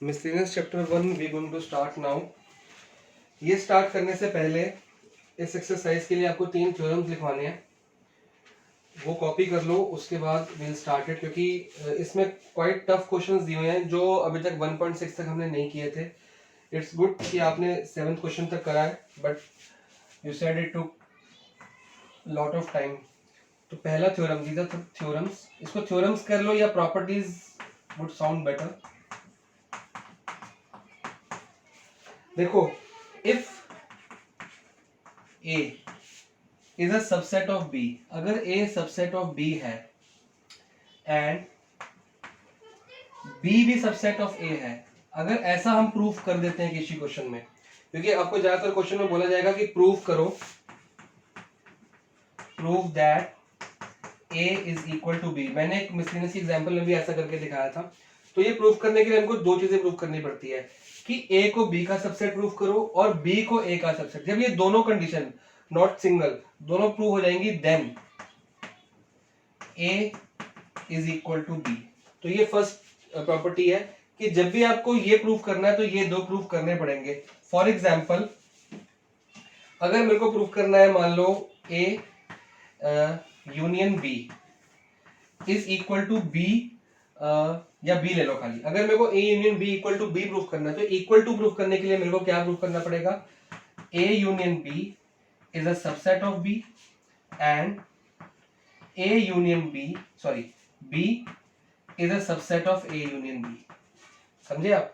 Miscellaneous chapter 1 we going to start now. ये start करने से पहले इस एक्सरसाइज के लिए आपको 3 थ्योरम्स लिखवाने हैं, वो कॉपी कर लो, उसके बाद विल स्टार्ट इट। क्योंकि इसमें क्वाइट टफ क्वेश्चंस दिए हुए हैं जो अभी तक 1.6 तक हमने नहीं किए थे। इट्स गुड कि आपने 7th क्वेश्चन तक करा है, but you said it took lot of time. तो पहला थ्योरम, दीज आर थ्योरम्स, इसको थ्योरम्स कर लो या प्रॉपर्टीज वुड साउंड बेटर। देखो, if A is a subset of B, अगर A सबसेट ऑफ B है एंड B भी सबसेट ऑफ A है, अगर ऐसा हम प्रूफ कर देते हैं किसी क्वेश्चन में, क्योंकि आपको ज्यादातर क्वेश्चन में बोला जाएगा कि प्रूफ करो, prove that A is equal to B। मैंने एक मिसलेनियस एग्जांपल में भी ऐसा करके दिखाया था। तो ये प्रूफ करने के लिए हमको दो चीजें प्रूफ करनी पड़ती है कि A को B का सबसेट प्रूफ करो और B को A का सबसेट। जब ये दोनों कंडीशन, नॉट सिंगल, दोनों प्रूव हो जाएंगी, then A is equal to B। तो ये फर्स्ट प्रॉपर्टी है कि जब भी आपको ये प्रूफ करना है तो ये दो प्रूफ करने पड़ेंगे। फॉर एग्जाम्पल, अगर मेरे को प्रूफ करना है, मान लो A union B is equal to B, या B ले लो खाली। अगर मेरे को A union B equal to B proof करना है, तो इक्वल टू प्रूफ करने के लिए मेरे को क्या प्रूफ करना पड़ेगा? A union B is a subset of B and A union B, sorry, B is a subset of A union B। समझे आप?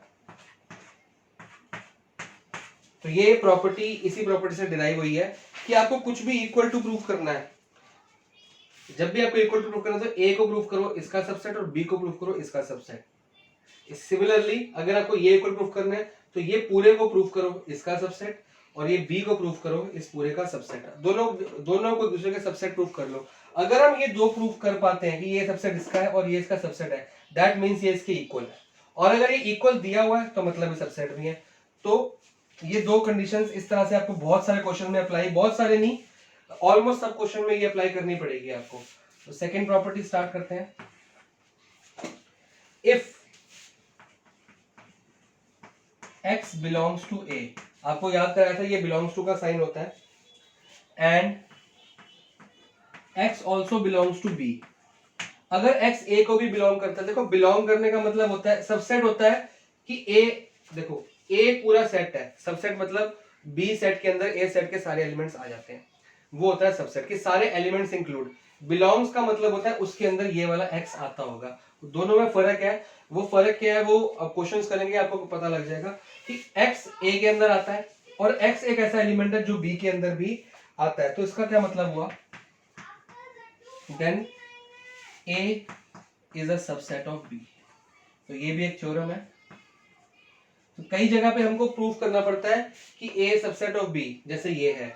तो ये प्रॉपर्टी इसी प्रॉपर्टी से डिराइव हुई है कि आपको कुछ भी इक्वल टू प्रूफ करना है, जब भी आपको इक्वल टू प्रूफ करना है तो A को प्रूफ करो इसका सबसेट और B को प्रूफ करो इसका सबसेट। सिमिलरली अगर आपको ये इक्वल प्रूफ करना है तो ये पूरे को प्रूफ करो इसका सबसेट और ये B को प्रूफ करो इस पूरे का सबसेट। दोनों को दूसरे के सबसेट प्रूफ कर लो। अगर हम ये दो प्रूफ कर पाते हैं कि ये सबसेट इसका है और ये इसका सबसेट है, दैट मींस ये इसके इक्वल है। और अगर ये इक्वल दिया हुआ है तो मतलब ये सबसेट भी है। तो ये दो कंडीशंस इस तरह से आपको बहुत सारे क्वेश्चन में अप्लाई, बहुत सारे नहीं, ऑलमोस्ट सब क्वेश्चन में ये अप्लाई करनी पड़ेगी आपको। तो सेकंड प्रॉपर्टी स्टार्ट करते हैं। If x belongs to A, आपको याद कराया था ये बिलोंग्स टू का साइन होता है, and x also belongs to B। अगर x A को भी बिलोंग करता है, देखो बिलोंग करने का मतलब होता है, सबसेट होता है कि A, देखो A पूरा सेट है, सबसेट मतलब B सेट के अंदर A सेट के सारे एलिमेंट्स आ जाते हैं, वो होता है सबसेट कि सारे एलिमेंट्स इंक्लूड। बिलोंग्स का मतलब होता है उसके अंदर ये वाला x आता होगा। दोनों में फर्क है, वो फर्क क्या है वो क्वेश्चंस करेंगे आपको पता लग जाएगा कि x A के अंदर आता है और x एक ऐसा एलिमेंट है जो B के अंदर भी आता है। तो इसका क्या मतलब हुआ? Then A is a subset of B। तो ये भी एक थ्योरम है। तो कई जगह पे हमको प्रूफ करना पड़ता है कि A सबसेट ऑफ B, जैसे ये है,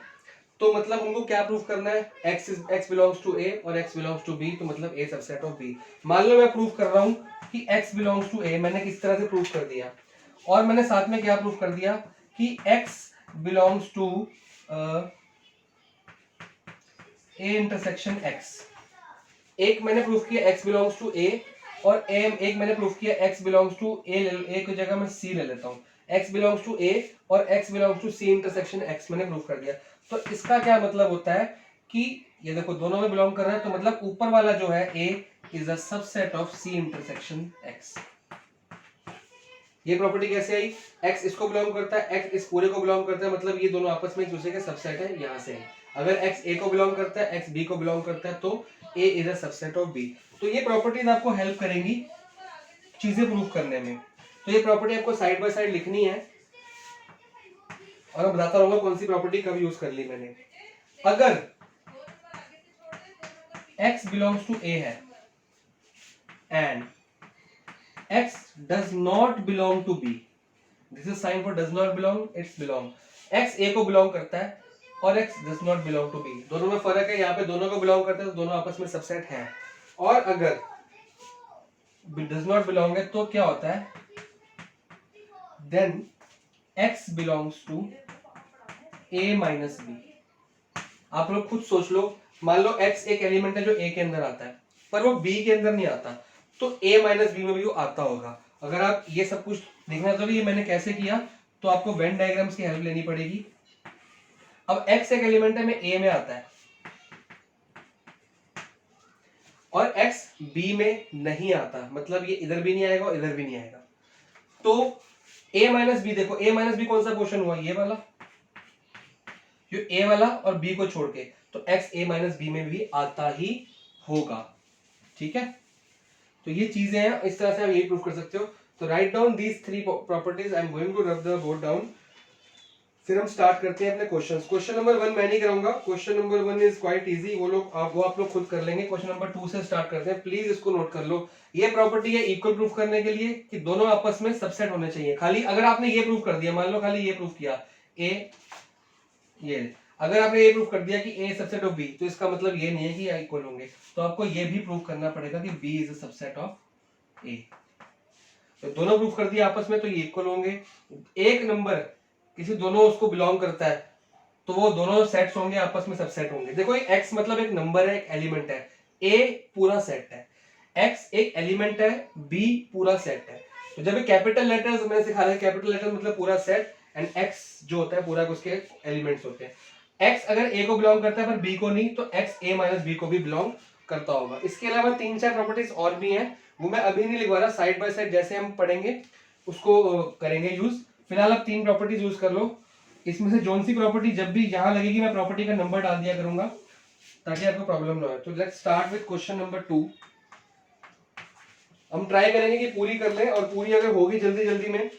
तो मतलब हमको क्या प्रूफ करना है? x बिलोंग्स टू A और x बिलोंग्स टू B, तो मतलब A सबसेट ऑफ B। मान लो मैं प्रूफ कर रहा हूं कि x बिलोंग्स टू A, मैंने किस तरह से प्रूफ कर दिया, और मैंने साथ में क्या प्रूफ कर दिया कि x belongs to A intersection x। एक मैंने प्रूफ किया x बिलोंग्स टू A और एक मैंने प्रूफ किया x belongs to A। A की जगह मैं C ले लेता हूं, x बिलोंग्स टू A और x belongs to C intersection x मैंने प्रूफ कर दिया। तो इसका क्या मतलब होता है कि ये देखो दोनों में बिलोंग कर रहा है, तो मतलब ऊपर वाला जो है A is a subset of C intersection x। ये प्रॉपर्टी कैसे आई? x इसको बिलोंग करता है, x इस पूरे को बिलोंग करता है, मतलब ये दोनों आपस में एक दूसरे के सबसेट है, यहां से है। अगर x A को बिलोंग करता है, x B को बिलोंग करता है, तो A is a subset of B। तो ये प्रॉपर्टीज आपको हेल्प करेंगी चीजें प्रूफ करने में। तो ये प्रॉपर्टी आपको साइड बाय साइड लिखनी है और मैं बताता रहूंगा कौन सी प्रॉपर्टी कब यूज कर ली मैंने। अगर x बिलोंग्स टू A है and x does not belong to B, this is sign for does not belong, it's belong। x A को बिलोंग करता है और x does not belong to B, दोनों में फर्क है, यहाँ पे दोनों को बिलोंग करते हैं तो दोनों आपस में सबसेट हैं। और अगर does not belong है तो क्या होता है? then x belongs to A minus B। आप लोग खुद सोच लो, मान लो x एक एलिमेंट है जो A के अंदर आता है पर वो B के अंदर नहीं आता, तो A माइनस B में भी वो आता होगा। अगर आप ये सब कुछ देखना चाहोगे ये मैंने कैसे किया, तो आपको वेन डायग्राम्स की हेल्प लेनी पड़ेगी। अब x एक एलिमेंट है, में a में आता है और x b में नहीं आता, मतलब ये इधर भी नहीं आएगा और इधर भी नहीं आएगा। तो a माइनस बी, देखो a माइनस बी कौन सा क्वेश्चन हुआ, ये वाला, ये a वाला और b को छोड़ के, तो x a माइनस बी में भी आता ही होगा। ठीक है, तो ये चीजें हैं, इस तरह से आप यही प्रूव कर सकते हो। तो write down these three properties, I am going to rub the board down. फिर हम स्टार्ट करते हैं अपने क्वेश्चंस। क्वेश्चन नंबर 1 मैं नहीं कराऊंगा, question number 1 is quite easy, वो आप लोग खुद कर लेंगे। क्वेश्चन नंबर 2 से स्टार्ट करते हैं, प्लीज इसको नोट कर लो। ये प्रॉपर्टी है इक्वल प्रूफ करने के लिए कि दोनों आपस में सबसेट होने चाहिए। खाली अगर आपने ये प्रूफ कर दिया, मान लो खाली ये प्रूफ किया ए, ये अगर आपने ये प्रूफ कर दिया कि ए सबसेट ऑफ बी, तो इसका मतलब ये नहीं है कि इक्वल होंगे, तो आपको ये भी प्रूफ करना पड़ेगा कि B is a subset of A. तो दोनों प्रूफ कर दिया आपस में, तो ये इक्वल होंगे। एक नंबर किसी दोनों उसको बिलोंग करता है, तो वो दोनों सेट्स होंगे, आपस में सबसेट होंगे। देखो ये x मतलब एक नंबर है, एक एलिमेंट है, a पूरा सेट है, x एक एलिमेंट है, b पूरा सेट है। तो जब ये कैपिटल लेटर्स मैंने सिखा रहा है, कैपिटल लेटर मतलब पूरा सेट, एंड x जो होता है पूरा उसके एलिमेंट्स होते हैं। x अगर a को बिलोंग करता है पर b को नहीं, तो x a माइनस b को भी बिलोंग करता होगा। इसके अलावा 3-4 प्रॉपर्टीज और भी हैं, वो मैं अभी नहीं लिखवा रहा, साइड बाय साइड जैसे हम पढ़ेंगे उसको करेंगे यूज। फिलहाल आप 3 प्रॉपर्टीज यूज कर लो। इसमें से जोन सी प्रॉपर्टी जब भी यहां लगेगी मैं प्रॉपर्टी का नंबर डाल दिया करूंगा ताकि आपको प्रॉब्लम ना हो। तो let's start with question number 2। हम ट्राई करेंगे कि पूरी कर लें, और पूरी अगर होगी जल्दी जल्दी में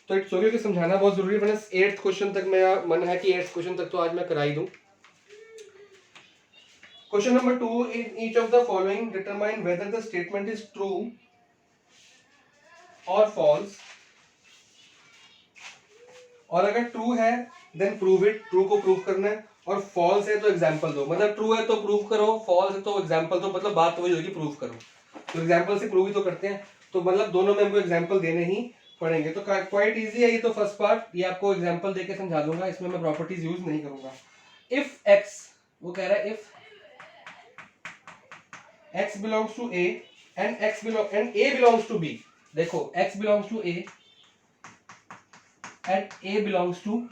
तो इट्स ओके, कि समझाना बहुत जरूरी है। 8th क्वेश्चन तक मेरा मन है कि 8th क्वेश्चन तक तो आज मैं करा ही दूं। Question number 2, in each of the following determine whether the statement is true और फॉल्स, और अगर ट्रू है देन प्रूव इट, ट्रू को प्रूव करना है, और फॉल्स है तो एग्जांपल दो। मतलब ट्रू है तो प्रूव करो, फॉल्स है तो एग्जांपल दो, मतलब बात तो वही होगी, प्रूव करो। तो एग्जांपल से प्रूव ही तो करते हैं, तो मतलब दोनों में हमको एग्जांपल देने ही पड़ेंगे। तो क्वाइट इजी है ये तो फर्स्ट पार्ट, ये आपको एग्जांपल देके समझा दूंगा, इसमें मैं प्रॉपर्टीज यूज नहीं करूंगा। इफ x, वो कह रहा है if x belongs to a and a belongs to b। देखो x belongs to a and a belongs to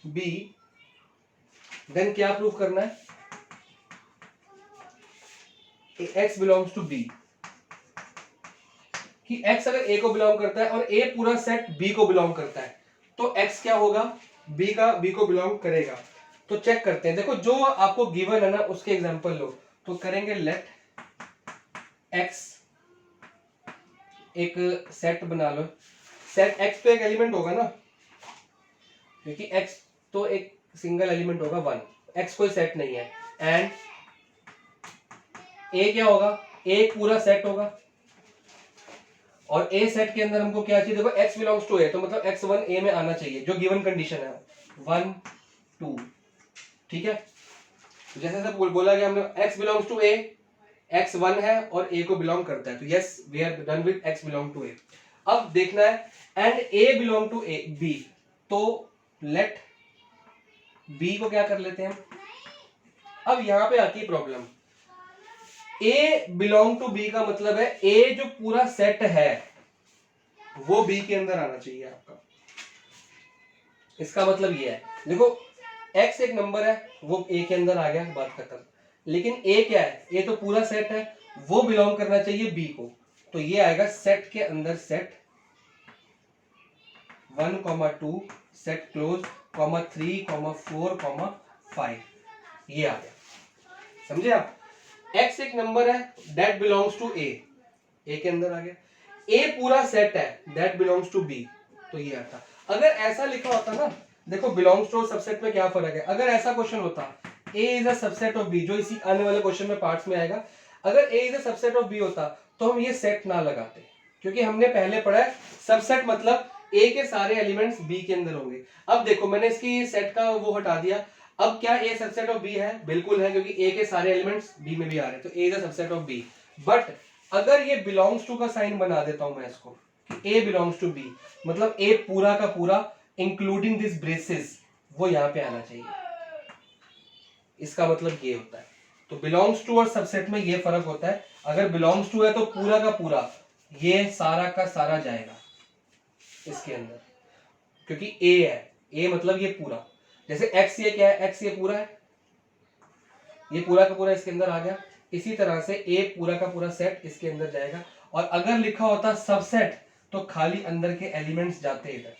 b, then क्या प्रूफ करना है, x बिलोंग्स टू b, कि x अगर a को बिलोंग करता है और a पूरा सेट b को बिलोंग करता है, तो x क्या होगा, b को बिलोंग करेगा। तो चेक करते हैं। देखो जो आपको गिवन है ना उसके एग्जांपल लो, तो करेंगे लेट x एक सेट बना लो। सेट x तो एक एलिमेंट होगा ना, क्योंकि x तो एक सिंगल एलिमेंट होगा 1, x कोई सेट नहीं है। एंड a क्या होगा, a एक पूरा सेट होगा, और a सेट के अंदर हमको क्या चाहिए, देखो x बिलोंग्स टू a, तो मतलब x1 a में आना चाहिए, जो गिवन कंडीशन है 1 2। ठीक है, जैसे जैसे बोला गया हमने x belongs to a, x1 है और a को बिलोंग करता है, तो yes we are done with x belong to a। अब देखना है and a belong to b, तो लेट b को क्या कर लेते हैं हम। अब यहां पे आती है problem, a belong to b का मतलब है a जो पूरा सेट है वो b के अंदर आना चाहिए आपका। इसका मतलब ये है, देखो x एक नंबर है, वो a के अंदर आ गया, बात खत्म। लेकिन a क्या है, a तो पूरा सेट है, वो बिलोंग करना चाहिए b को, तो ये आएगा सेट के अंदर सेट 1, 2, सेट क्लोज, 3, 4, 5, ये आ गया। समझे आप, x एक नंबर है that belongs to a, a के अंदर आ गया, a पूरा सेट है दैट बिलोंग्स टू b, तो ये आता। अगर ऐसा लिखा होता ना, देखो बिलोंग्स टू सबसेट में क्या फर्क है, अगर ऐसा क्वेश्चन होता a is a subset of b, जो इसी आने वाले क्वेश्चन में पार्ट्स में आएगा, अगर a is a subset of b होता तो हम ये सेट ना लगाते, क्योंकि हमने पहले पढ़ा है सबसेट मतलब a के सारे एलिमेंट्स b के अंदर होंगे। अब देखो मैंने इसकी सेट का वो हटा दिया, अब क्या a सबसेट ऑफ b है, बिल्कुल है, क्योंकि a के सारे एलिमेंट्स b में भी आ रहे हैं, तो a is a subset of b। But अगर ये बिलोंग्स टू का साइन बना देता हूं मैं इसको, कि a बिलोंग्स टू b, मतलब a पूरा का पूरा इंक्लूडिंग दिस ब्रेसेस वो यहां पे आना चाहिए, इसका मतलब ये होता है। तो बिलोंग्स टू और सबसेट में ये फर्क होता है, अगर बिलोंग्स टू है तो पूरा का पूरा ये सारा का सारा जाएगा इसके अंदर, क्योंकि ए है, ए मतलब ये पूरा, जैसे एक्स ये क्या है, एक्स ये पूरा है, ये पूरा का पूरा इसके अंदर आ गया। इसी तरह से ए पूरा का पूरा सेट इसके अंदर जाएगा, और अगर लिखा होता सबसेट तो खाली अंदर के एलिमेंट्स जाते इधर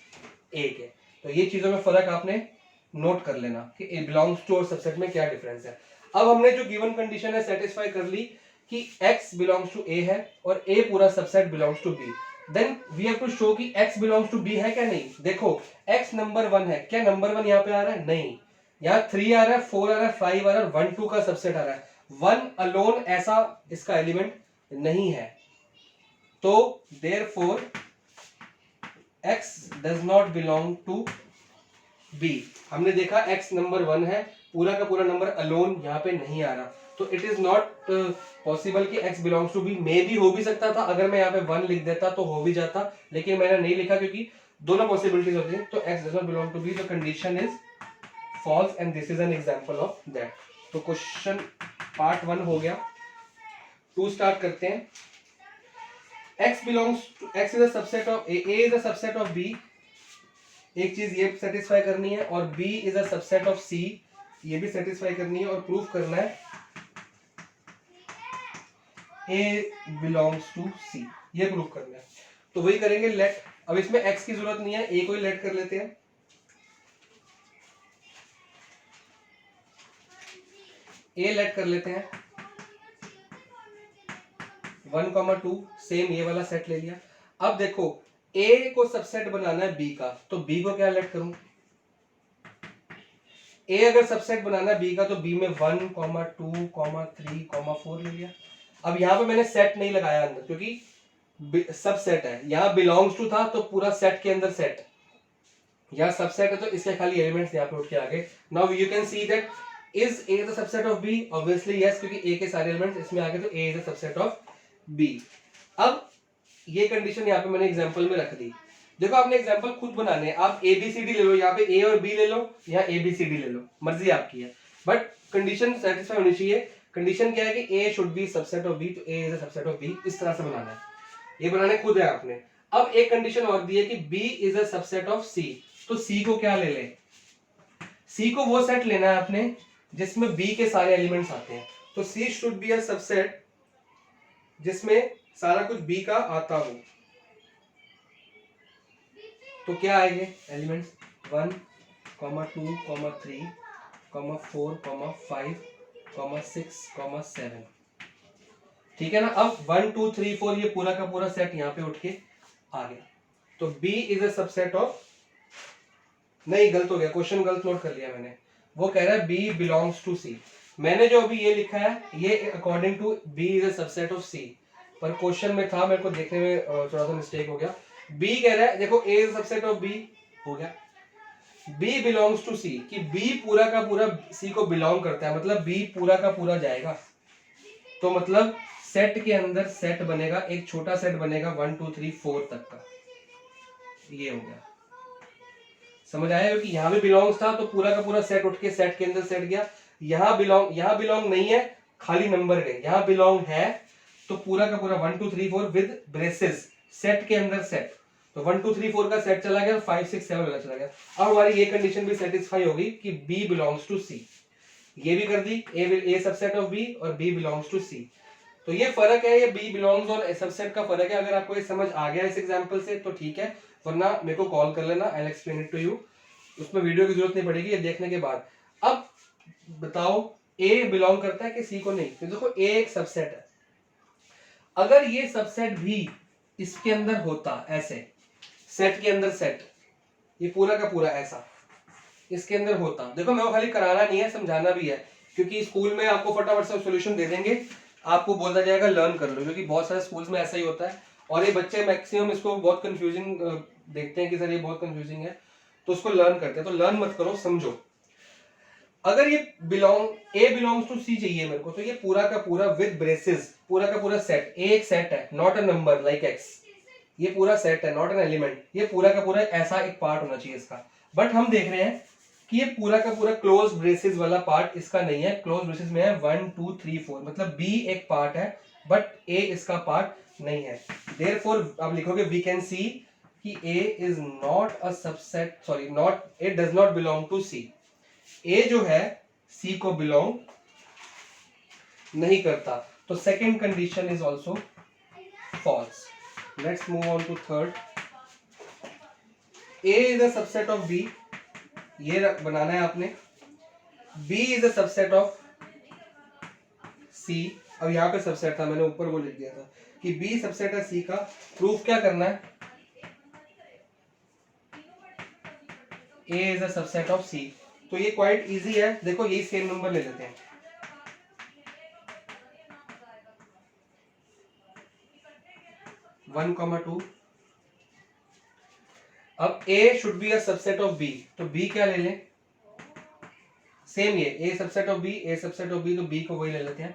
ए के। तो ये चीजों में फर्क आपने नोट कर लेना कि ए बिलोंग्स टू और सबसेट में क्या डिफरेंस है। अब हमने जो गिवन कंडीशन है सेटिस्फाई कर ली कि x बिलोंग्स टू a है और a पूरा subset belongs to b, then we have to show कि x बिलोंग्स टू b है क्या नहीं। देखो x नंबर 1 है, क्या नंबर 1 यहाँ पे आ रहा है, नहीं, यहाँ 3 आ रहा है, 4 आ रहा है, 5 आ रहा है, 1 2 का सबसेट आ रहा है, 1 अलोन ऐसा इसका एलिमेंट नहीं है, तो therefore x does not belong to b। हमने देखा x नंबर 1 है, पूरा का पूरा नंबर अलोन यहाँ पे नहीं आ रहा, तो इट इज नॉट पॉसिबल कि x बिलोंग्स टू b। मे भी हो भी सकता था, अगर मैं यहाँ पे 1 लिख देता तो हो भी जाता, लेकिन मैंने नहीं लिखा क्योंकि दोनों पॉसिबिलिटीज होती हैं। तो x does not belong to b, the condition is false and this is an example of that. तो क्वेश्चन पार्ट 1 हो गया। 2 स्टार्ट करते हैं। x belongs to, x is a subset of a is a subset of b, एक चीज ये satisfy करनी है, और b is a subset of c, ये भी सेटिस्फाई करनी है, और प्रूफ करना है a बिलोंग्स टू c, ये प्रूफ करना है। तो वही करेंगे लेट। अब इसमें x की जरूरत नहीं है, a को ही लेट कर लेते हैं। a लेट कर लेते हैं 1, 2, सेम ये वाला सेट ले लिया। अब देखो a को सबसेट बनाना है b का, तो b को क्या लेट करूं, a अगर सबसेट बनाना है b का तो b में 1, 2, 3, 4 ले लिया। अब यहाँ पे मैंने सेट नहीं लगाया अंदर क्योंकि सबसेट है, यहाँ बिलोंग्स टू था तो पूरा सेट के अंदर सेट, यहाँ सबसेट है तो इसके खाली एलिमेंट्स यहाँ पे उठ के आ गए। Now you can see that is a the subset of b, obviously yes, क्योंकि a के सारे एलिमेंट्स इसमें आ गए, तो a is the subset of b। अब ये कंडीशन यहाँ पे मैंने एग्जांपल में रख दी। देखो आपने एग्जांपल खुद बनाने हैं, आप ए बी सी डी ले लो, यहाँ पे ए और बी ले लो, यहाँ ए बी सी डी ले लो, मर्जी आपकी है, बट कंडीशन सेटिस्फाई होनी चाहिए। कंडीशन क्या है कि A should be subset of B, तो A is a subset of B, इस तरह से बनाना है, ये बनाने खुद है आपने। अब एक कंडीशन और दी है कि B is a subset of C, तो सी को क्या ले ले, सी को वो सेट लेना है आपने जिसमें बी के सारे एलिमेंट्स आते हैं, तो सी शुड बी अ सबसेट जिसमें सारा कुछ बी का आता हो। तो क्या आएंगे एलिमेंट्स 1, 2, 3, 4, 5, 6, 7, ठीक है ना। अब 1 2 3 4 ये पूरा का पूरा सेट यहाँ पे उठ के आ गया, तो B is a subset of, नहीं गलत हो गया, क्वेश्चन गलत नोट कर लिया मैंने, वो कह रहा है B बिलोंग्स टू C। मैंने जो अभी ये लिखा है ये according to B is a subset of C, पर क्वेश्चन में था, मेरे को देखने में थोड़ा सा मिस्टेक हो गया। B कह रहा है, देखो A is subset of B हो गया, B बिलोंग्स टू C, कि B पूरा का पूरा C को बिलोंग करता है, मतलब B पूरा का पूरा जाएगा, तो मतलब सेट के अंदर सेट बनेगा, एक छोटा सेट बनेगा 1 2 3 4 तक का, ये हो गया। समझ आया कि यहाँ भी बिलोंग्स था तो पूरा का पूरा सेट उठ के सेट के अंदर सेट गया, यहाँ बिलोंग नहीं है, खाली नंबर गए, यहाँ बिलोंग है तो पूरा का पूरा 1 2 3 4 विद ब्रेसेस सेट के अंदर सेट, तो 1 2 3 4 का सेट चला गया, 5 6 7 वाला चला गया। अब हमारी ये कंडीशन भी सेटिस्फाई होगी कि B बिलोंग्स टू C, ये भी कर दी, A सबसेट ऑफ B और B बिलोंग्स टू C। तो ये फर्क है, ये B बिलोंग्स और सबसेट का फर्क है। अगर आपको ये समझ आ गया इस एग्जांपल से तो ठीक है, वरना मेरे को कॉल कर लेना, I will explain it to you, उसमें वीडियो की जरूरत नहीं पड़ेगी, ये देखने के बाद। अब बताओ A बिलोंग करता है कि C को नहीं, तो देखो A एक सबसेट है, अगर ये सबसेट भी इसके अंदर होता, ऐसे सेट के अंदर सेट, ये पूरा का पूरा ऐसा इसके अंदर होता, देखो मेरे को खाली कराना नहीं है, समझाना भी है, क्योंकि स्कूल में आपको फटाफट से सॉल्यूशन दे देंगे, आपको बोला जाएगा लर्न कर लो, क्योंकि बहुत सारे स्कूल्स में ऐसा ही होता है, और ये बच्चे मैक्सिमम इसको बहुत कंफ्यूजिंग देखते हैं कि सर ये बहुत कंफ्यूजिंग है, तो उसको लर्न करते हैं। तो लर्न मत करो, समझो। अगर ये A बिलोंग्स टू C चाहिए मेरे को, तो ये पूरा का पूरा विद ब्रेसेस, पूरा का पूरा सेट, A एक सेट है, not a number like X, ये पूरा सेट है, नॉट एन एलिमेंट, ये पूरा का पूरा ऐसा एक पार्ट होना चाहिए इसका। बट हम देख रहे हैं कि ये पूरा का पूरा क्लोज ब्रेसेस वाला पार्ट इसका नहीं है, क्लोज ब्रेसेस में है 1 2 3 4, मतलब B एक पार्ट है बट A इसका पार्ट नहीं है। देयरफॉर आप लिखोगे वी कैन सी कि A is not a subset, sorry not, A does not belong to C. A जो है सी को बिलोंग नहीं करता, तो second condition is also false. Let's move on to third. A is a subset of B, ये बनाना है आपने। B is a subset of C, अब यहाँ पे सबसेट था, मैंने ऊपर वो लिख दिया था कि बी सबसेट है सी का। प्रूफ क्या करना है, ए is a subset of C. तो ये क्वाइट इजी है, देखो यही सेम नंबर ले लेते हैं। One comma two. अब A should be a subset of B, तो बी क्या ले लें, सेम ये A subset of B, A subset of B, तो बी को वही ले लेते हैं।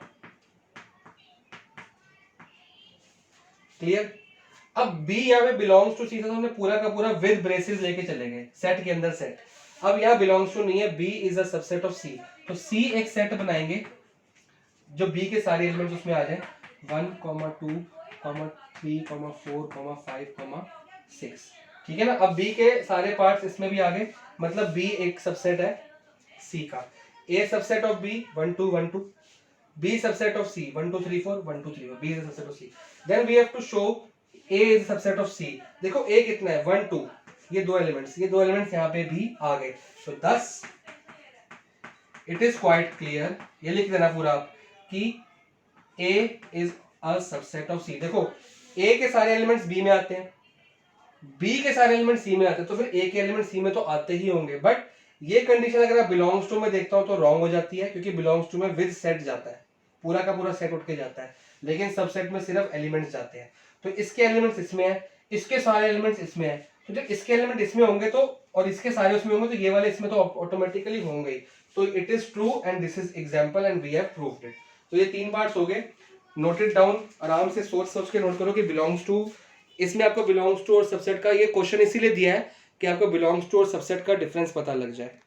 क्लियर। अब बी यहाँ पे बिलोंग्स टू सी था, तो हमने पूरा का पूरा विद ब्रेसेस लेके चले गए सेट के अंदर सेट। अब यहाँ बिलोंग्स टू नहीं है, B is a subset of C, तो सी एक सेट बनाएंगे जो बी के सारे एलिमेंट्स उसमें आ जाए। 1, 2, 3, 4, 5, 6। ठीक है ना। अब बी के सारे पार्ट्स इसमें भी आ गए, मतलब बी एक सबसेट है सी का। ए subset of B 1, 2, 1, 2। B subset of C 1, 2, 3, 4 1, 2, 3 4, B is a subset of C. Then we have to show A is a subset of C. देखो A कितना है 1, 2, ये दो एलिमेंट्स यहाँ पे भी आ गए, तो thus it is quite clear, ये लिख देना पूरा आप कि A is a subset of C। देखो A के सारे एलिमेंट्स B में आते हैं, B के सारे एलिमेंट C में आते हैं, तो फिर A के एलिमेंट C में तो आते ही होंगे। बट ये कंडीशन अगर आप बिलोंग्स टू में देखता हूं तो रॉन्ग हो जाती है, क्योंकि बिलोंग्स टू में विद सेट जाता है, पूरा का पूरा सेट उठ के जाता है, लेकिन सबसेट में सिर्फ एलिमेंट्स जाते हैं। तो इसके एलिमेंट्स इसमें है, इसके सारे एलिमेंट्स इसमें है, तो जब इसके एलिमेंट इसमें होंगे तो और इसके सारे उसमें होंगे, तो ये वाले इसमें तो ऑटोमेटिकली होंगे। तो it is true and this is example and we have proved it. तो ये 3 पार्ट्स हो गए, नोट इट डाउन, आराम से सोच सोच के नोट करो कि बिलोंग्स टू, इसमें आपको बिलोंग्स टू और सबसेट का ये क्वेश्चन इसीलिए दिया है कि आपको बिलोंग्स टू और सबसेट का डिफरेंस पता लग जाए।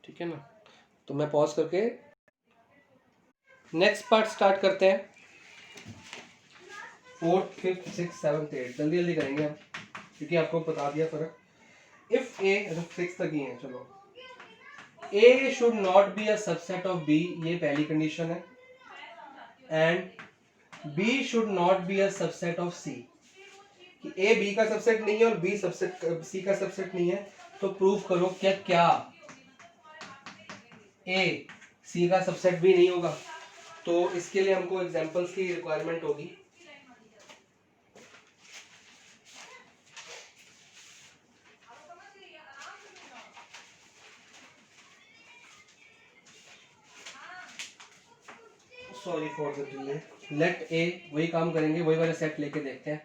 ठीक है ना। तो मैं पॉज करके नेक्स्ट पार्ट स्टार्ट करते हैं। 4th, 5th, 6th, 7th, 8 जल्दी जल्दी करेंगे हम, क्योंकि आपको बता दिया फर्क। इफ ए 6 तक ही है, चलो। A should not be a subset of B, ये पहली कंडीशन है, and B should not be a subset of C, कि ए बी का सबसेट नहीं है और बी सबसेट सी का सबसेट नहीं है। तो प्रूफ करो क्या क्या ए सी का सबसेट भी नहीं होगा। तो इसके लिए हमको एग्जांपल्स की रिक्वायरमेंट होगी। Sorry for the delay. Let A, वही काम करेंगे, वही वाले सेट लेके देखते हैं।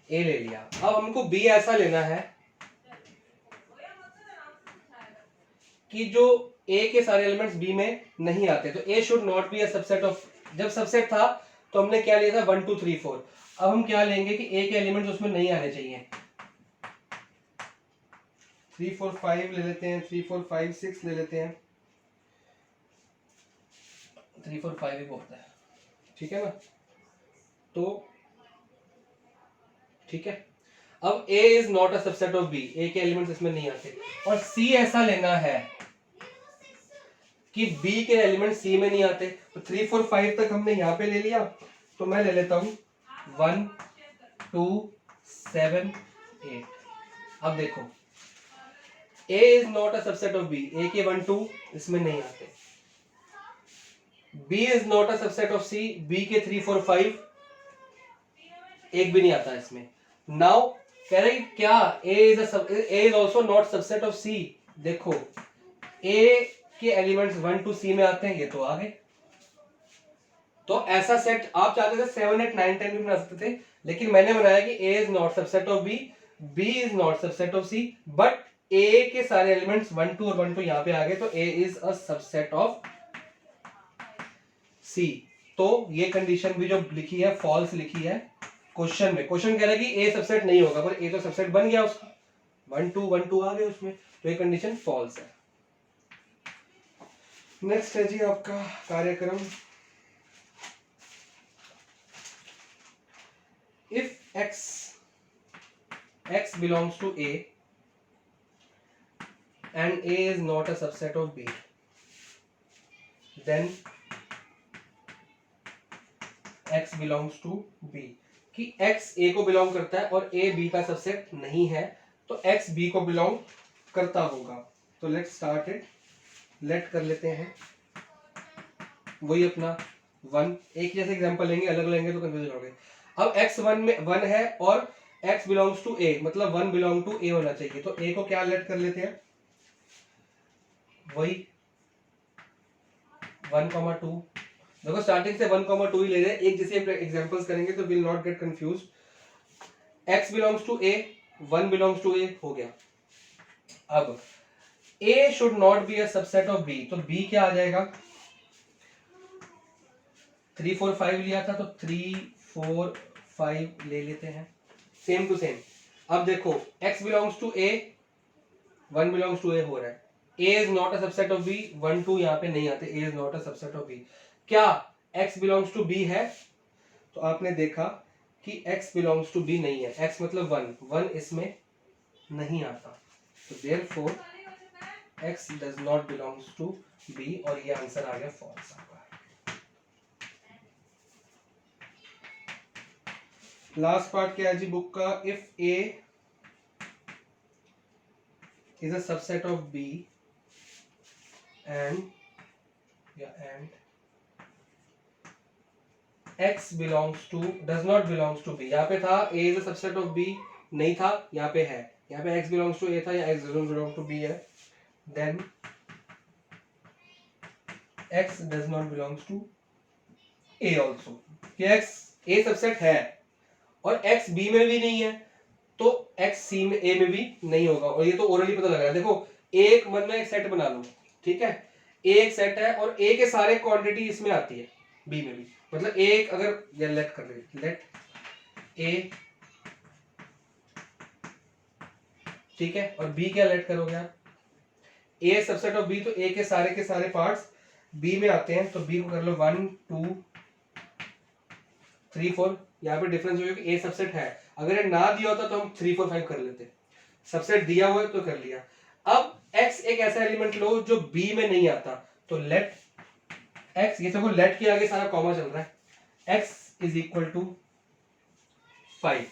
ए ले लिया, अब हमको बी ऐसा लेना है कि जो ए के सारे एलिमेंट्स बी में नहीं आते, तो A should not be a subset of, जब सबसेट था तो हमने क्या लिया था 1, 2, 3, 4। अब हम क्या लेंगे कि ए के एलिमेंट्स उसमें नहीं आने चाहिए। 3, 4, 5 ले लेते हैं, 3, 4, 5, 6 ले लेते हैं, 3, 4, 5 ही बहुत है। ठीक है ना। तो ठीक है, अब A is not a subset of B, A के एलिमेंट्स इसमें नहीं आते, और C ऐसा लेना है कि B के एलिमेंट C में नहीं आते। तो 3, 4, 5 तक हमने यहाँ पे ले लिया, तो मैं ले लेता हूँ 1, 2, 7, 8। अब देखो A is not a subset of B, A के 1, 2 इसमें नहीं आते। B is not a subset of C, B के 3, 4, 5 एक भी नहीं आता इसमें। नाउ कह रहे क्या A is also not subset of C। देखो A के एलिमेंट्स 1 to C में आते हैं, ये तो आ गए। तो ऐसा सेट आप चाहते थे 7, 8, 9, 10 भी बना सकते थे, लेकिन मैंने बनाया कि A is not subset of B, B is not subset of C, but A के सारे एलिमेंट्स 1, 2 और 1, 2 यहाँ पे आ गए, तो A is a subset of C। तो ये कंडीशन भी जो लिखी है फॉल्स लिखी है क्वेश्चन में। क्वेश्चन कह रहा है कि A सबसेट नहीं होगा, पर A तो सबसेट बन गया उसका, 1, 2, 1, 2 आ गए उसमें, तो ये कंडीशन फॉल्स है। नेक्स्ट है जी आपका कार्यक्रम, if x belongs to A and A is not a subset of B, then x belongs to B। कि x A को बिलोंग करता है और A B का सबसेट नहीं है, तो x B को बिलोंग करता होगा। तो लेट्स स्टार्ट इट, लेट कर लेते हैं वही अपना 1, एक जैसे एग्जांपल लेंगे, अलग लेंगे तो कंफ्यूज हो गए। अब x 1 में 1 है और x बिलोंग्स टू A, मतलब 1 बिलोंग टू A होना चाहिए, तो A को क्या लेट कर लेते हैं, वही 1,2। देखो स्टार्टिंग से 1,2 ही ले रहे हैं, एक जैसे एग्जांपल्स करेंगे तो will not get confuse. x belongs to A, 1 belongs to A हो गया। अब A should not be a subset of B, तो B क्या आ जाएगा, 3 4 5 लिया था तो 3 4 5 ले लेते हैं, सेम टू सेम। अब देखो x belongs to A, 1 belongs to A हो रहा है, A is not a subset of B, 1 2 यहाँ पे नहीं आते, A is not a subset of B। क्या x बिलोंग्स टू B है, तो आपने देखा कि x बिलोंग्स टू B नहीं है, x मतलब 1 इसमें नहीं आता, तो therefore x does not belongs to B, और ये आंसर आ गया फॉल्स आपका। लास्ट पार्ट क्या है जी बुक का, if A is a subset of B and x belongs to does not belongs to B। यहाँ पे था A is a subset of B, नहीं था, यहाँ पे है, यहाँ पे x belongs to A था, या x doesn't belong to B है, then x does not belongs to A also। कि x A सबसेट है और x B में भी नहीं है, तो x C में A में भी नहीं होगा, और ये तो ओरली पता लग रहा है। देखो एक मन में एक सेट बना लो, ठीक है, A एक सेट है और A के सारे क्वांटिटी इसमें आती है B में भी, मतलब एक अगर लेट कर ले, लेट A, ठीक है, और B क्या लेट करोगे आप, A सबसेट ऑफ B, तो A के सारे पार्ट्स B में आते हैं, तो B को कर लो 1 2 3 4। यहाँ पे डिफरेंस हो कि A सबसेट है, अगर ये ना दिया होता तो हम 3 4 5 कर लेते, सबसेट दिया हुआ है तो कर लिया। अब x एक ऐसा एलिमेंट लो जो B में नहीं आता, तो लेट x, ये देखो लेट के आगे सारा कॉमा चल रहा है, x इज इक्वल टू 5,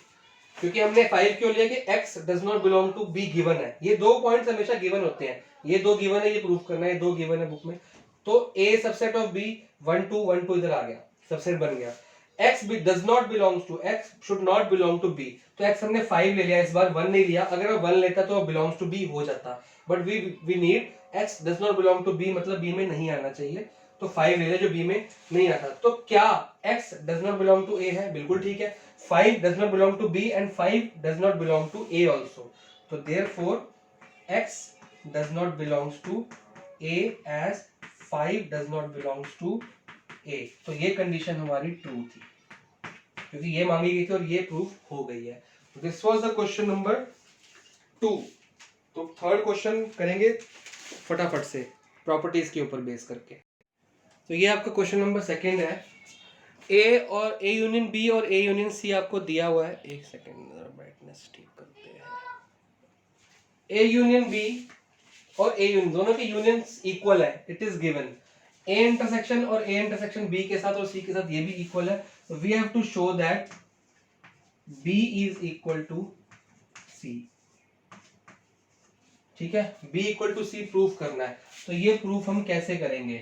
क्योंकि हमने 5 क्यों लिया कि x does not belong to B given है, ये दो पॉइंट्स हमेशा गिवन होते हैं, ये दो गिवन है, ये प्रूफ करना है, ये दो गिवन है बुक में, तो A सबसेट ऑफ B 1 2 1 2 इधर आ गया, सबसेट बन गया। x does not belongs to, x should not belong to B, तो x हमने 5 ले लिया, इस बार 1 नहीं लिया, अगर मैं 1 लेता तो belongs to B हो जाता, but we need x does not belong to B, मतलब B में नहीं आना चाहिए, तो 5 ले लिया जो B में नहीं आता। तो क्या x does not belong to A है, बिल्कुल ठीक है, 5 does not belong to B and 5 does not belong to A also, तो therefore x does not belongs to A as 5 does not belongs to A, तो ये condition हमारी true थी, क्योंकि ये मांगी गई थी और ये प्रूफ हो गई है। This was the question number 2। तो थर्ड क्वेश्चन करेंगे फटाफट से प्रॉपर्टीज के ऊपर बेस करके। तो ये आपका क्वेश्चन नंबर सेकंड है, ए और ए यूनियन बी और ए यूनियन सी आपको दिया हुआ है, एक सेकंड ब्राइटनेस ठीक करते हैं। ए यूनियन बी और ए यूनियन दोनों के यूनियंस इक्वल है, it is given. A intersection और ए इंटरसेक्शन बी के साथ और सी के साथ ये भी इक्वल है, तो we have to show that B is equal to C, ठीक है, B equal to C proof करना है, तो ये प्रूफ हम कैसे करेंगे,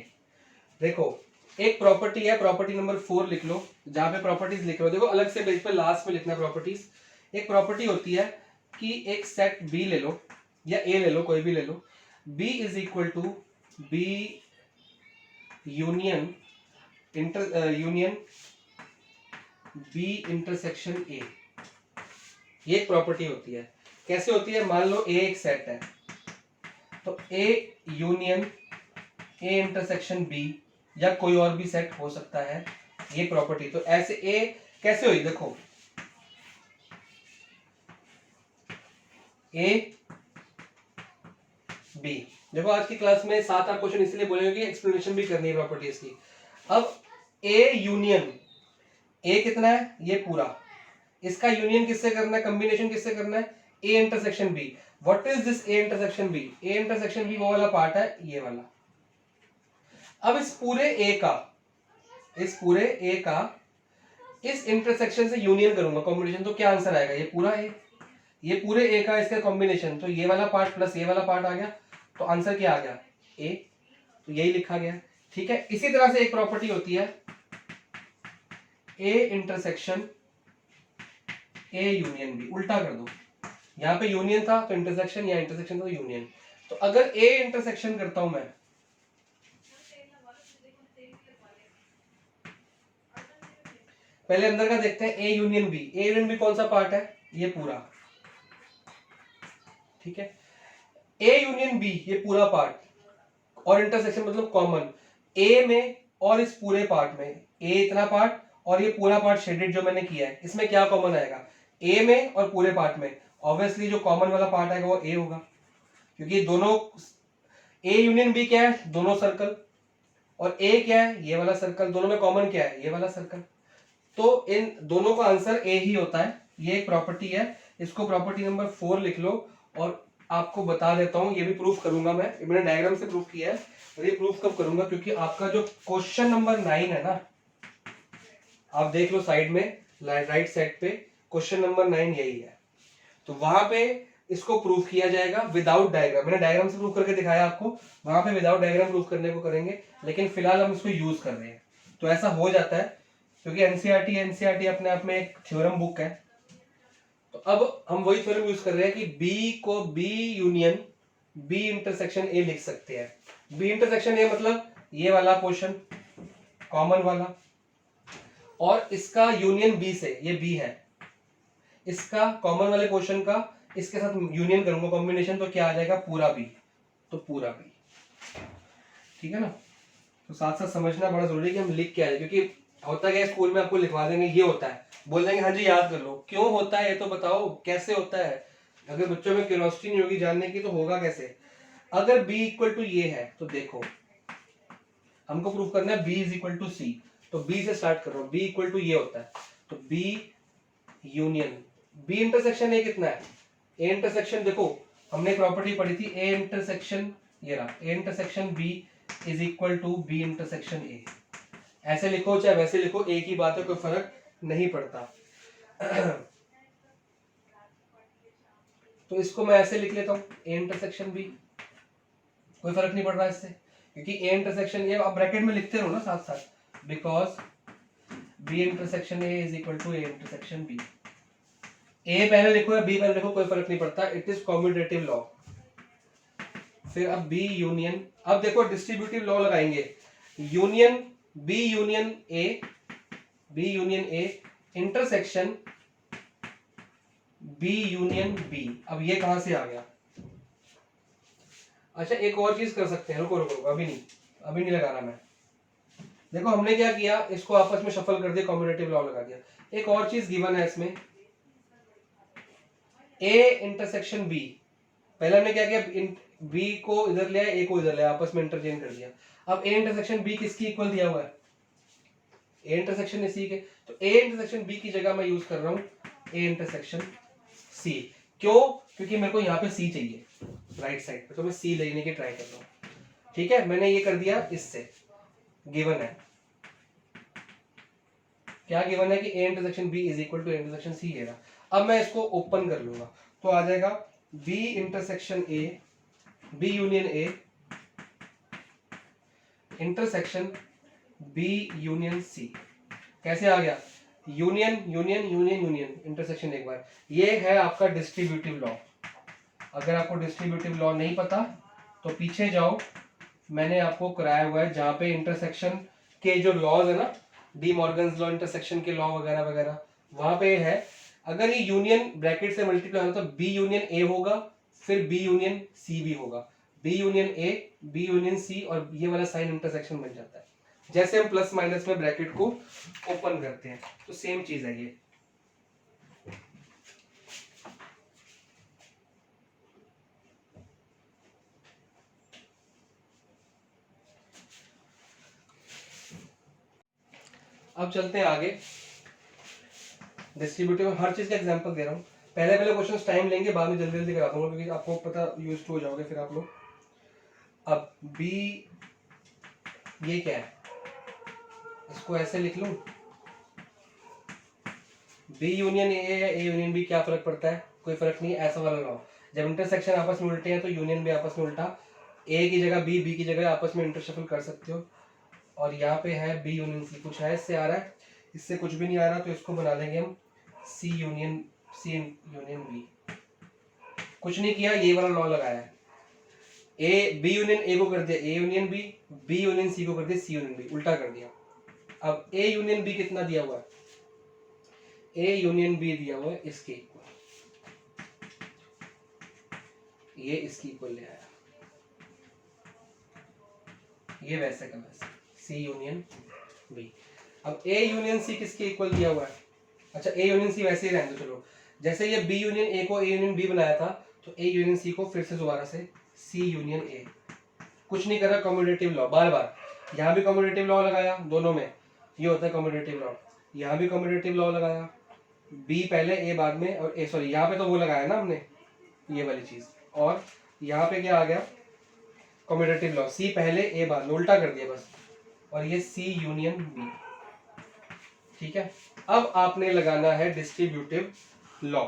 देखो एक प्रॉपर्टी है, प्रॉपर्टी नंबर 4 लिख लो, जहां पे प्रॉपर्टीज लिख लो, देखो अलग से पेज पे लास्ट में लिखना प्रॉपर्टीज। एक प्रॉपर्टी होती है कि एक सेट B ले लो या A ले लो, कोई भी ले लो, B is equal to B union union B intersection A, ये एक प्रॉपर्टी होती है। कैसे होती है, मान लो A एक सेट है, तो A union A intersection B या कोई और भी सेट हो सकता है, ये प्रॉपर्टी। तो ऐसे A कैसे हुई, देखो A B, देखो आज की क्लास में 7-8 क्वेश्चन इसलिए बोलेंगे कि एक्सप्लेनेशन भी करनी है प्रॉपर्टीज की। अब ए यूनियन, ए कितना है, ये पूरा, इसका यूनियन किससे करना है, कॉम्बिनेशन किससे करना है, A intersection B. What is this A intersection B? A intersection B वो वाला पार्ट है, ये वाला। अब इस पूरे ए का इस इंटरसेक्शन से यूनियन करूंगा, कॉम्बिनेशन, तो क्या आंसर आएगा, ये पूरा ए, ये पूरे ए का इसका कॉम्बिनेशन, तो ये वाला पार्ट प्लस ये वाला पार्ट आ गया, तो आंसर क्या आ गया, ए। तो यही लिखा गया, ठीक है। इसी तरह से एक प्रॉपर्टी होती है A intersection A union B, उल्टा कर दो, यहां पे यूनियन था तो इंटरसेक्शन, या इंटरसेक्शन था तो यूनियन। तो अगर ए इंटरसेक्शन करता हूं मैं, पहले अंदर का देखते हैं, A union B. A union B कौन सा पार्ट है, ये पूरा, ठीक है। ए यूनियन बी ये पूरा पार्ट, और इंटरसेक्शन मतलब कॉमन, ए में और इस पूरे पार्ट में, ए इतना पार्ट और ये पूरा पार्ट शेडेड जो मैंने किया है, इसमें क्या कॉमन आएगा, ए में और पूरे पार्ट में। ऑब्वियसली जो कॉमन वाला पार्ट आएगा वो ए होगा, क्योंकि दोनों, ए यूनियन बी क्या है, दोनों सर्कल, और ए क्या है, ये वाला सर्कल, दोनों में कॉमन क्या है, ये वाला सर्कल। तो इन दोनों का आंसर ए ही होता है। ये एक प्रॉपर्टी है, इसको प्रॉपर्टी नंबर 4 लिख लो। और आपको बता देता हूं, ये भी प्रूफ करूंगा मैं, मैंने डायग्राम से प्रूफ किया है, और ये प्रूफ कब करूंगा, क्योंकि आपका जो क्वेश्चन नंबर 9 है ना, आप देख लो साइड में, राइट साइड पे क्वेश्चन नंबर 9 यही है, तो वहां पे इसको प्रूफ किया जाएगा विदाउट डायग्राम। मैंने डायग्राम से प्रूफ करके दिखाया आपको, वहां पे विदाउट डायग्राम प्रूफ करने को करेंगे, लेकिन फिलहाल हम इसको यूज कर रहे हैं। तो ऐसा हो जाता है क्योंकि एनसीईआरटी अपने आप में एक थ्योरम बुक है। तो अब हम वही थ्योरम यूज कर रहे हैं कि बी को B union B intersection A लिख सकते हैं। बी इंटरसेक्शन ए मतलब ये वाला पोर्शन कॉमन वाला, और इसका यूनियन बी से, ये बी है, इसका कॉमन वाले पोर्शन का इसके साथ यूनियन करूंगा, कॉम्बिनेशन, तो क्या आ जाएगा, पूरा बी। तो पूरा बी, ठीक है ना। तो साथ साथ समझना बड़ा जरूरी है कि हम लिख क्या है, क्योंकि होता क्या है, स्कूल में आपको लिखवा देंगे ये होता है, बोल देंगे हाँ जी याद कर लो, क्यों होता है ये तो बताओ, कैसे होता है। अगर बच्चों में क्यूरियोसिटी नहीं होगी जानने की तो होगा कैसे। अगर b इक्वल टू ये है तो देखो, हमको प्रूफ करना है b इज इक्वल टू सी, तो b से स्टार्ट कर रहा हूं, b इक्वल टू ये होता है, तो b union b intersection a कितना है, a इंटरसेक्शन, देखो हमने प्रॉपर्टी पढ़ी थी, a इंटरसेक्शन, ये रहा, a intersection b is equal to b intersection a। ऐसे लिखो चाहे वैसे लिखो, एक ही बात है, कोई फर्क नहीं पड़ता। तो इसको मैं ऐसे लिख लेता हूं, a इंटरसेक्शन b, कोई फर्क नहीं पड़ रहा इससे, क्योंकि a इंटरसेक्शन ये आप ब्रैकेट में लिखते रहो ना साथ साथ, because b intersection a is equal to a intersection b। a पहले लिखो या b पहले लिखो, कोई फर्क नहीं पड़ता, इट इज कॉम्यूटेटिव लॉ। फिर अब b यूनियन, अब देखो डिस्ट्रीब्यूटिव लॉ लगाएंगे, union b union a intersection b union b। अब ये कहां से आ गया, अच्छा एक और चीज कर सकते हैं, रुको रुको रुको, अभी नहीं लगा रहा मैं। देखो हमने क्या किया, इसको आपस में शफल कर दिया, कॉम्यूटेटिव लॉ लगा दिया। एक और चीज गिवन है इसमें, a इंटरसेक्शन b, पहले हमने क्या किया, b को इधर लिया, a को इधर लिया, आपस में इंटरचेंज कर दिया। अब a इंटरसेक्शन b किसकी इक्वल दिया हुआ है, a इंटरसेक्शन है c के, तो a इंटरसेक्शन b की जगह मैं यूज कर रहा हूं a इंटरसेक्शन c। क्यों, क्योंकि मेरे को यहाँ पे c चाहिए राइट साइड पे, तो मैं c लेने की ट्राई कर रहा हूँ, ठीक है। मैंने ये कर दिया, इससे गिवन है, क्या गिवन है कि a intersection b is equal to a intersection c है। अब मैं इसको ओपन कर लूंगा, तो आ जाएगा b intersection a b union a intersection b union c। कैसे आ गया, union union union union intersection, एक बार। ये है आपका डिस्ट्रीब्यूटिव लॉ। अगर आपको डिस्ट्रीब्यूटिव लॉ नहीं पता तो पीछे जाओ, मैंने आपको कराया हुआ है, जहां पे इंटरसेक्शन के जो लॉज है ना, डी मॉर्गन्स लॉ, इंटरसेक्शन के लॉ वगैरह वगैरह, वहां पे है। अगर ये यूनियन ब्रैकेट से मल्टीप्लाई होगा तो बी यूनियन ए होगा, फिर बी यूनियन सी भी होगा, B union A B union C, और ये वाला साइन इंटरसेक्शन बन जाता है। जैसे हम प्लस माइनस में ब्रैकेट को ओपन करते हैं, तो सेम चीज है ये। अब चलते हैं आगे। डिस्ट्रीब्यूटिव हर चीज का एग्जांपल दे रहा हूँ। पहले क्वेश्चंस टाइम लेंगे, बाद में जल्दी जल्दी करा दूंगा क्योंकि आपको पता यूज टू हो जाओगे फिर आप लोग। अब बी ये क्या है, इसको ऐसे लिख लूं, बी यूनियन ए है, ए यूनियन बी, क्या फर्क पड़ता है, कोई फर्क नहीं है, ऐसा वाला लॉ। जब इंटरसेक्शन आपस में उल्टे हैं तो यूनियन भी आपस में उल्टा, ए की जगह बी, बी की जगह आपस में इंटरशफल कर सकते हो। और यहाँ पे है बी यूनियन सी, कुछ है इससे आ रहा है, इससे कुछ भी नहीं आ रहा, तो इसको बना देंगे हम सी यूनियन बी। कुछ नहीं किया, ये वाला लॉ लगाया है, ए बी यूनियन ए को कर दिया A union B, B union C को कर दिया सी यूनियन बी, उल्टा कर दिया। अब ए यूनियन बी कितना दिया हुआ है, ए यूनियन बी दिया हुआ है इसके इक्वल, ये इसकी इक्वल ले आया, ये वैसे का वैसे सी यूनियन बी। अब ए यूनियन सी किसके इक्वल दिया हुआ है, अच्छा ए यूनियन सी वैसे ही रहने दो, चलो जैसे ये बी यूनियन ए को ए यूनियन बी बनाया था, तो ए यूनियन सी को फिर से दोबारा से सी यूनियन ए। कुछ नहीं करा, कम्यूटेटिव लॉ, बार बार यहाँ भी कम्यूटेटिव लॉ लगाया, दोनों में ये होता है कम्यूटेटिव लॉ, यहाँ भी कम्यूटेटिव लॉ लगाया, बी पहले ए बाद में, और ए सॉरी यहाँ पे तो वो लगाया ना हमने ये वाली चीज, और यहाँ पे क्या आ गया कम्यूटेटिव लॉ, सी पहले ए बाद में, उल्टा कर दिया बस, और ये सी यूनियन बी। ठीक है, अब आपने लगाना है डिस्ट्रीब्यूटिव लॉ।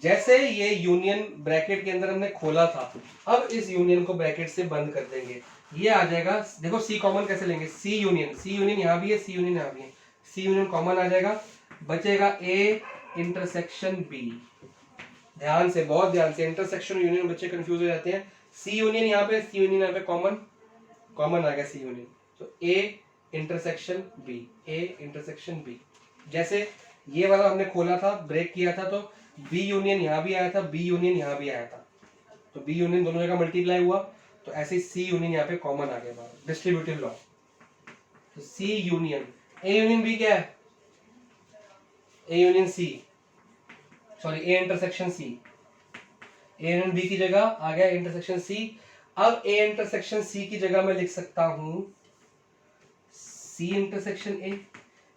जैसे ये यूनियन ब्रैकेट के अंदर हमने खोला था, अब इस यूनियन को ब्रैकेट से बंद कर देंगे, ये आ जाएगा, देखो सी कॉमन कैसे लेंगे, सी यूनियन यहाँ भी है, सी यूनियन यहाँ भी है, सी यूनियन कॉमन आ जाएगा, बचेगा ए इंटरसेक्शन बी। ध्यान से, बहुत ध्यान से, इंटरसेक्शन यूनियन बच्चे कंफ्यूज हो जाते हैं, सी यूनियन यहाँ पे, सी यूनियन यहाँ पे, कॉमन आ गया सी यूनियन, तो A intersection B, A intersection B. जैसे ये वाला हमने खोला था, ब्रेक किया था, तो बी यूनियन यहाँ भी आया था, बी यूनियन यहाँ भी आया था, तो बी यूनियन दोनों जगह मल्टीप्लाई हुआ, तो ऐसे सी यूनियन यहाँ पे कॉमन आ गया, डिस्ट्रीब्यूटिव लॉ। तो C union, A union B क्या है, A union C, sorry A intersection C, A union B की जगह आ गया इंटरसेक्शन सी। अब ए इंटरसेक्शन सी की जगह मैं लिख सकता हूं C intersection A,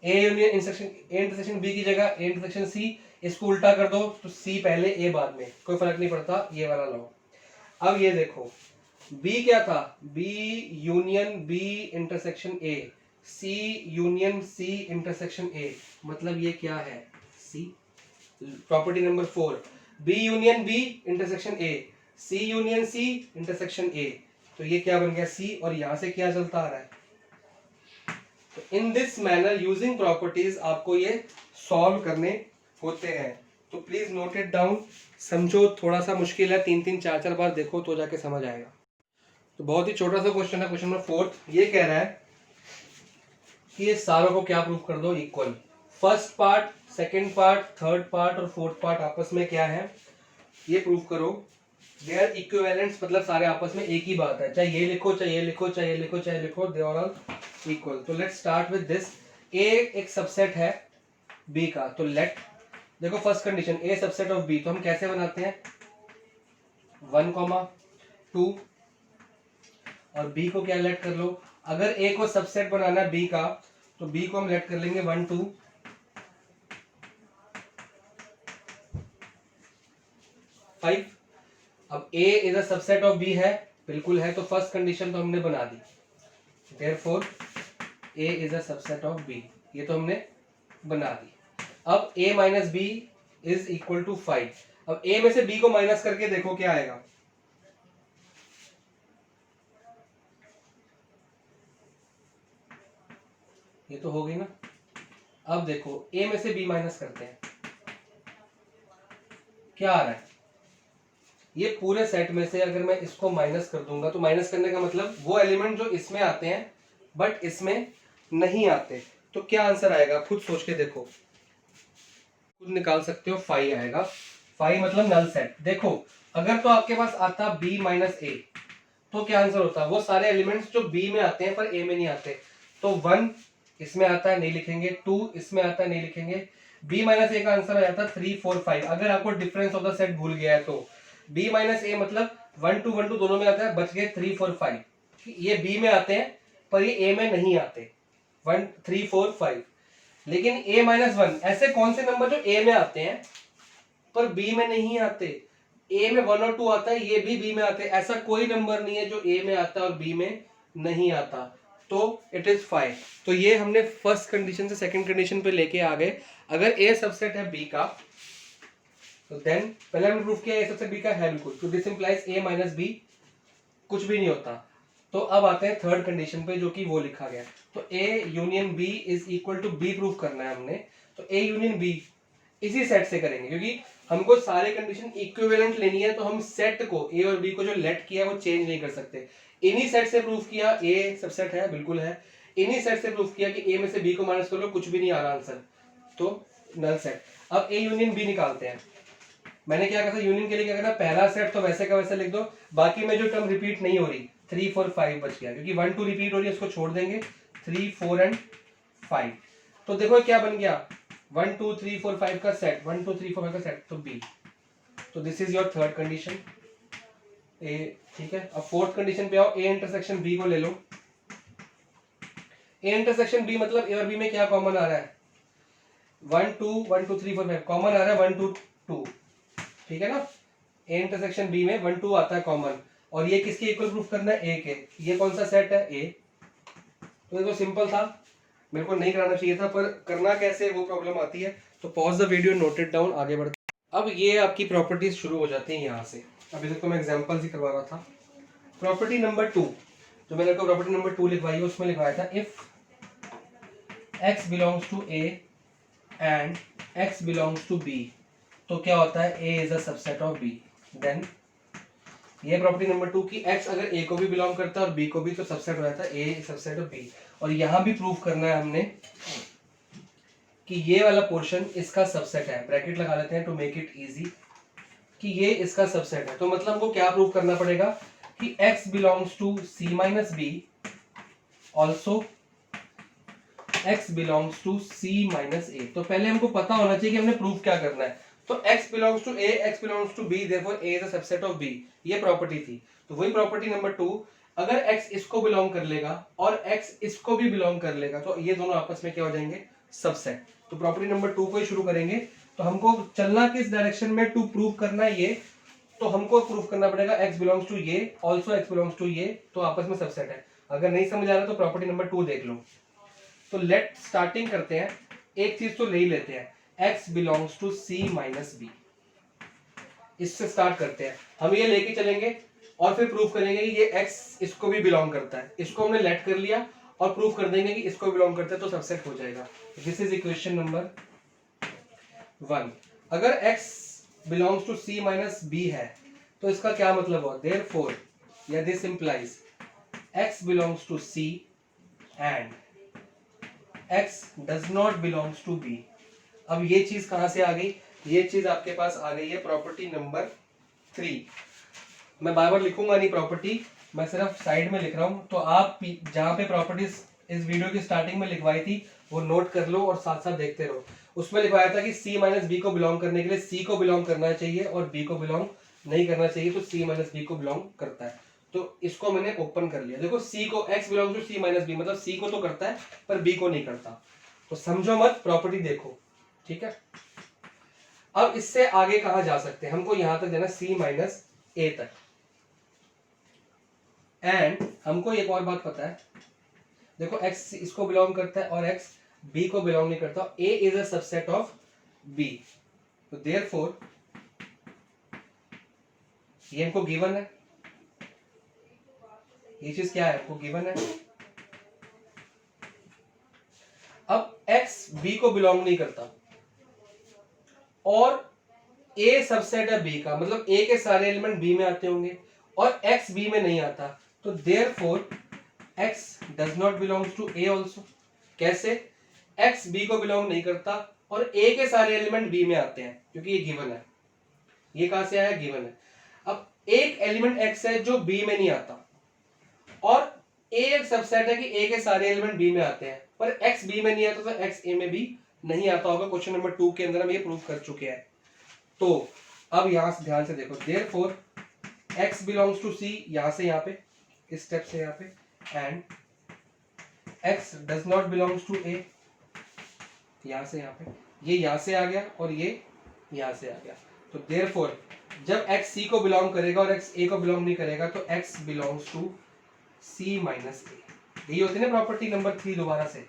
A union intersection B की जगह ए इंटरसेक्शन सी, इसको उल्टा कर दो तो सी पहले ए बाद में, कोई फर्क नहीं पड़ता, ये वाला लॉ। अब ये देखो बी क्या था, B union B intersection A, C union C intersection A, मतलब ये क्या है C. Property number 4, B union B intersection A, C union C intersection A, तो ये क्या बन गया सी, और यहां से क्या चलता आ रहा है। तो in this manner using properties आपको ये सॉल्व करने होते हैं, तो प्लीज नोट इट डाउन, समझो, थोड़ा सा मुश्किल है, 3-3 4-4 बार देखो तो जाके समझ आएगा। तो बहुत ही छोटा सा क्वेश्चन है, क्वेश्चन नंबर 4, ये कह रहा है कि ये सारों को क्या प्रूव कर दो equal. First part, second part, third part और फोर्थ पार्ट आपस में क्या है, ये प्रूव करो, दे आर इक्विवेलेंट्स, मतलब सारे आपस में एक ही बात है, चाहे ये लिखो चाहे ये लिखो चाहे ये लिखो चाहे लिखो, दे आर ऑल इक्वल। तो let's start with this, A एक सबसेट है बी का, तो लेट, देखो first condition A subset of B, तो हम कैसे बनाते हैं 1, 2, और बी को क्या लेट कर लो, अगर ए को सबसेट बनाना है बी का, तो बी को हम लेट कर लेंगे 1, 2, 5। अब A is a subset of B है, बिल्कुल है, तो फर्स्ट कंडीशन तो हमने बना दी, therefore A is a subset of B, ये तो हमने बना दी। अब a minus B is equal to 5, अब a में से b को माइनस करके देखो क्या आएगा, ये तो हो गई ना। अब देखो a में से b माइनस करते हैं, क्या आ रहा है, ये पूरे सेट में से अगर मैं इसको माइनस कर दूंगा, तो माइनस करने का मतलब वो एलिमेंट जो इसमें आते हैं बट इसमें नहीं आते, तो क्या आंसर आएगा, खुद सोच के देखो, खुद निकाल सकते हो, 5 आएगा। 5 मतलब नल सेट। देखो अगर तो आपके पास आता b माइनस ए, तो क्या आंसर होता, वो सारे एलिमेंट्स जो b में आते हैं पर a में नहीं आते, तो 1 इसमें आता है नहीं लिखेंगे, 2 इसमें आता है नहीं लिखेंगे, b माइनस ए का आंसर आ जाता 3, 4, 5। अगर आपको डिफरेंस ऑफ द सेट भूल गया है तो b माइनस ए मतलब 1, 2, 1, 2 दोनों में आता है, बच गए 3, 4, 5, ये b में आते हैं पर ये a में नहीं आते, 1 3 4 5, लेकिन a माइनस 1 ऐसे कौन से नंबर जो a में आते हैं पर b में नहीं आते? a में 1 और 2 आता है, ये भी b में आते हैं। ऐसा कोई नंबर नहीं है जो a में आता है और b में नहीं आता, तो इट इज 5। तो ये हमने फर्स्ट कंडीशन से सेकंड कंडीशन पे लेके आ गए। अगर a सबसेट है b का, तो देन पहले हमने प्रूफ किया a सबसेट b का है बिल्कुल, तो this implies a minus b कुछ भी नहीं होता। तो अब आते हैं थर्ड कंडीशन पे, जो कि वो लिखा गया। तो a union b is equal to b proof करना है हमने। तो a यूनियन b इसी सेट से करेंगे, क्योंकि हमको सारे कंडीशन इक्विवेलेंट लेनी है, तो हम सेट को a और b को जो लेट किया वो चेंज नहीं कर सकते। इन्हीं सेट से प्रूफ किया a सबसेट है, बिल्कुल है। इन्हीं सेट से प्रूफ किया कि a में से b को माइनस कर लो, कुछ भी नहीं आ रहा आंसर, तो नल सेट। अब a यूनियन b निकालते हैं। मैंने क्या कहा था यूनियन के लिए, क्या करना, पहला सेट तो वैसे का वैसे लिख दो, बाकी में जो टर्म रिपीट नहीं हो रही 3 4 5 बच गया, क्योंकि 1 2 रिपीट हो रही है, उसको छोड़ देंगे 3 4 एंड 5। तो देखो क्या बन गया, 1 2 3 4 5 का सेट, 1 2 3 4 5 का सेट, तो बी। तो this is your third condition A, ठीक है। अब फोर्थ कंडीशन पे आओ, ए इंटरसेक्शन बी को ले लो। ए इंटरसेक्शन बी मतलब ए और बी में क्या कॉमन आ रहा है, 1 2 1 2 3 4 5 कॉमन आ रहा है, 1 2 2, ठीक है ना। ए इंटरसेक्शन बी में 1 2 आता है कॉमन, और ये किसके इक्वल प्रूफ करना है, ए के। ये कौन सा सेट है, ए। तो ये तो सिंपल था, मेरे को नहीं कराना चाहिए था, पर करना कैसे वो प्रॉब्लम आती है। तो pause the video, note it down, आगे बढ़ते। अब ये आपकी प्रॉपर्टीज शुरू हो जाती हैं यहाँ से। अभी तक तो मैं एग्जांपल्स ही करवा रहा था। प्रॉपर्टी नंबर 2, जो मैंने आपको प्रॉपर्टी नंबर 2 लिखवाई है, उसमें लिखवाया था if x belongs to a and x belongs to b, तो क्या होता है, a is a subset of b। Then ये प्रॉपर्टी नंबर 2 की x अगर a को भी बिलोंग करता है और b को भी, तो सबसेट हो जाता है a सबसेट ऑफ b। और यहां भी प्रूफ करना है हमने कि ये वाला पोर्शन इसका सबसेट है, ब्रैकेट लगा लेते हैं टू मेक इट इजी, कि ये इसका सबसेट है। तो मतलब हमको क्या प्रूफ करना पड़ेगा कि x belongs to c minus b, also x belongs to c minus a। तो पहले हमको पता होना चाहिए कि हमने प्रूफ क्या करना है। तो x belongs to a, x belongs to b, therefore a is a subset of b, ये प्रॉपर्टी थी। तो वही प्रॉपर्टी नंबर 2, अगर x इसको बिलोंग कर लेगा और x इसको भी बिलोंग कर लेगा, तो ये दोनों आपस में क्या हो जाएंगे, सबसेट। तो प्रॉपर्टी नंबर 2 को ही शुरू करेंगे। तो हमको चलना किस डायरेक्शन में, टू प्रूव करना है ये, तो हमको प्रूफ करना पड़ेगा x बिलोंग्स टू ये, ऑल्सो x बिलोंग्स टू ये, तो आपस में सबसेट है। अगर नहीं समझ आ रहा तो प्रॉपर्टी नंबर 2 देख लो। तो लेट स्टार्टिंग करते हैं, एक चीज तो ले ही लेते हैं, x belongs to c minus b, इससे स्टार्ट करते हैं। हम ये लेके चलेंगे और फिर प्रूफ करेंगे कि ये x इसको भी बिलोंग करता है। इसको हमने लेट कर लिया और प्रूफ कर देंगे कि इसको बिलोंग करता है, तो सबसेट हो जाएगा। This is equation number 1। अगर x belongs to c minus b है, तो इसका क्या मतलब हुआ, देयरफॉर या this implies x belongs to c and x does not belongs to b। अब ये चीज कहां से आ गई, ये चीज आपके पास आ गई है प्रॉपर्टी नंबर 3। मैं बार बार लिखूंगा नहीं प्रॉपर्टी, मैं सिर्फ साइड में लिख रहा हूं। तो आप जहां पे प्रॉपर्टीज इस वीडियो की स्टार्टिंग में लिखवाई थी वो नोट कर लो और साथ साथ देखते रहो। उसमें लिखवाया था कि c माइनस बी को बिलोंग करने के लिए c को बिलोंग करना चाहिए और b को बिलोंग नहीं करना चाहिए, तो c माइनस बी को बिलोंग करता है। तो इसको मैंने ओपन कर लिया। देखो c को, x belong to c minus b मतलब c को तो करता है पर b को नहीं करता। तो समझो मत, प्रॉपर्टी देखो, ठीक है। अब इससे आगे कहां जा सकते हैं, हमको यहां तक जाना c माइनस a तक। एंड हमको एक और बात पता है, देखो x इसको बिलोंग करता है और x b को बिलोंग नहीं करता। a is a subset of b, तो देयरफॉर ये हमको गिवन है, ये चीज क्या है, हमको गिवन है। अब x b को बिलोंग नहीं करता और a सबसेट है b का, मतलब a के सारे एलिमेंट b में आते होंगे और x b में नहीं आता, तो therefore x does not belongs to a also. कैसे, x b को बिलोंग नहीं करता और a के सारे एलिमेंट b में आते हैं, क्योंकि ये गिवन है। ये कहां से आया, गिवन है। अब एक एलिमेंट x है जो b में नहीं आता और a एक सबसेट है कि a के सारे एलिमेंट b में आते हैं, पर x b में नहीं आता, तो x a में भी नहीं आता होगा। क्वेश्चन नंबर 2 के अंदर हम ये प्रूव कर चुके हैं। तो अब यहां से ध्यान से देखो, therefore x belongs to c, यहां से यहां पे, इस स्टेप से यहां पे, and x does not belongs to a, यहां से यहां पे ये यहां से आ गया और ये यहां से आ गया, तो देयरफॉर जब x c को बिलोंग करेगा और x a को बिलोंग नहीं करेगा तो x belongs to c minus a। यही होती है ना प्रॉपर्टी नंबर 3 दोबारा से।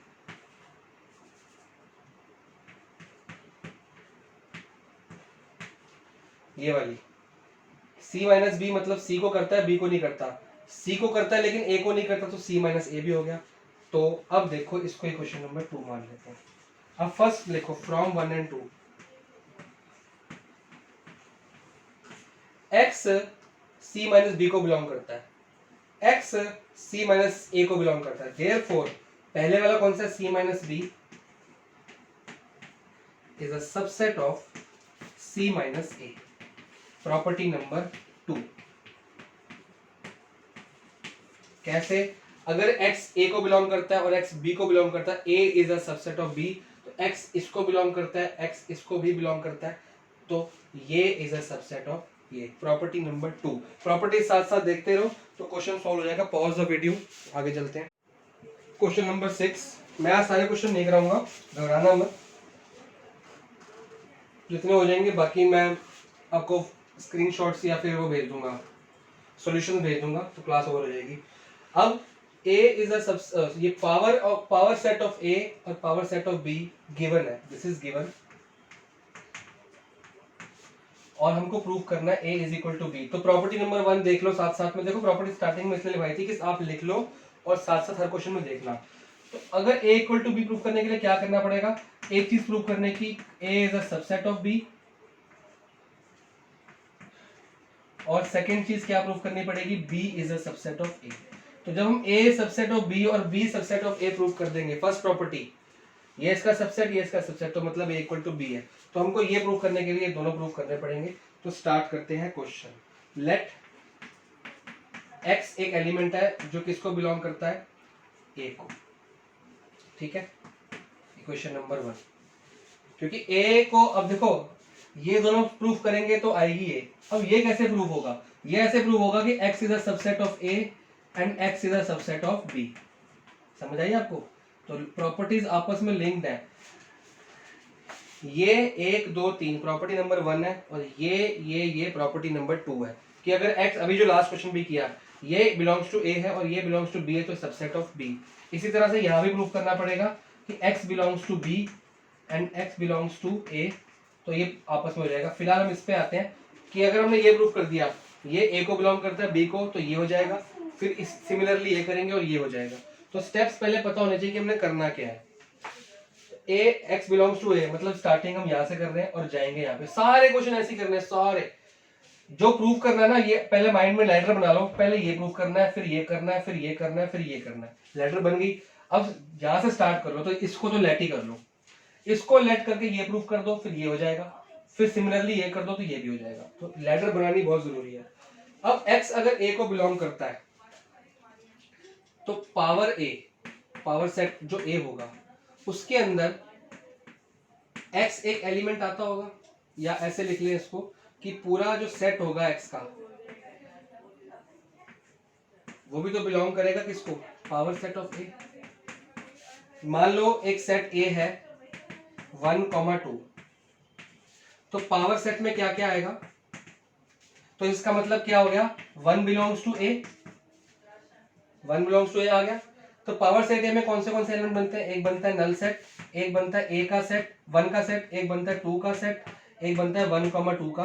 ये वाली c माइनस बी मतलब c को करता है b को नहीं करता, c को करता है लेकिन a को नहीं करता, तो c माइनस ए भी हो गया। तो अब देखो इसको क्वेश्चन नंबर 2 मान लेते हैं। अब फर्स्ट लिखो from 1 and 2 x c minus b को बिलोंग करता है, x c माइनस ए को बिलोंग करता है, देयरफॉर पहले वाला कौन सा c minus B is a subset of c minus a, property number 2। कैसे? अगर x a को बिलोंग करता है और x b को बिलोंग करता है, a is a subset of b, तो x इसको बिलोंग करता है, x इसको भी बिलोंग करता है, तो ये इज अ सबसेट ऑफ ये, प्रॉपर्टी नंबर 2। प्रॉपर्टी साथ साथ देखते रहो तो क्वेश्चन सॉल्व हो जाएगा। पॉज द वीडियो, आगे चलते हैं। क्वेश्चन नंबर 6, मैं आज सारे क्वेश्चन नहीं कराऊंगा, घबराना मत, जितने हो जाएंगे बाकी मैं आपको स्क्रीनशॉट्स या फिर वो भेज दूंगा, सॉल्यूशन भेज दूंगा, तो क्लास ओवर हो जाएगी। अब A इज अ ये पावर सेट ऑफ A और power set of B given है, दिस इज गिवन, और हमको प्रूव करना है A is equal to B। तो प्रॉपर्टी नंबर 1 देख लो साथ साथ में, देखो प्रॉपर्टी स्टार्टिंग में इसलिए लिखाई थी कि आप लिख लो और साथ साथ हर क्वेश्चन में देखना। तो अगर A equal to B prove करने के लिए क्या करना पड़ेगा, एक चीज प्रूव करने की, A is a subset of B, और सेकेंड चीज क्या प्रूव करनी पड़ेगी, B is a subset of A। तो जब हम A सबसेट ऑफ B और B subset of A prove कर देंगे, फर्स्ट प्रॉपर्टी, ये इसका सबसेट ये इसका सबसेट, तो मतलब A इक्वल टू B है, तो हमको ये प्रूव करने के लिए दोनों प्रूव करने पड़ेंगे। तो स्टार्ट करते हैं क्वेश्चन। लेट x एक एलिमेंट है जो किसको बिलोंग करता है, A को, ठीक है, इक्वेशन नंबर 1। क्योंकि A को, अब देखो ये दोनों प्रूफ करेंगे तो आएगी ये। अब ये कैसे प्रूफ होगा, ये ऐसे प्रूफ होगा कि x is a subset of A and x is a subset of B। समझ आई आपको? तो प्रॉपर्टीज आपस में लिंक्ड है, ये 1 2 3 प्रॉपर्टी नंबर 1 है, और ये प्रॉपर्टी नंबर 2 है कि अगर x, अभी जो लास्ट क्वेश्चन भी किया, ये बिलोंग्स टू A है और ये बिलोंग्स टू B है, तो सबसेट ऑफ B। इसी तरह से यहां भी प्रूफ करना पड़ेगा कि x belongs to B and x belongs to A, तो ये आपस में हो जाएगा। फिलहाल हम इस पे आते हैं कि अगर हमने ये प्रूफ कर दिया, ये A को बिलोंग करता है B को, तो ये हो जाएगा, फिर इस सिमिलरली ये करेंगे और ये हो जाएगा। तो स्टेप्स पहले पता होने चाहिए कि हमने करना क्या है। A x belongs to A मतलब स्टार्टिंग हम यहाँ से कर रहे हैं और जाएंगे यहाँ पे, सारे क्वेश्चन ऐसे करने हैं, सारे जो प्रूव करना है ना, ये पहले माइंड में लेटर बना लो, पहले ये प्रूव करना है, फिर ये करना है, फिर ये करना है, फिर ये करना है, लेटर बन गई। अब यहाँ से स्टार्ट कर लो, तो इसको तो लेट ही कर लो, इसको लेट करके ये प्रूफ कर दो, फिर ये हो जाएगा, फिर सिमिलरली ये कर दो तो ये भी हो जाएगा। तो लेटर बनानी बहुत जरूरी है। अब x अगर A को बिलोंग करता है तो पावर A, पावर सेट जो A होगा उसके अंदर x एक एलिमेंट आता होगा, या ऐसे लिख लें इसको कि पूरा जो सेट होगा x का, वो भी तो बिलोंग करेगा किसको, पावर सेट ऑफ A। मान लो एक सेट A है 1,2, तो पावर सेट में क्या क्या आएगा, तो इसका मतलब क्या हो गया, 1 belongs to A, 1 belongs to A आ गया। तो पावर सेट ए में कौन से एलिमेंट बनते हैं, एक बनता है नल सेट, एक बनता है A का सेट 1 का सेट, एक बनता है 2 का सेट, एक बनता है 1,2 का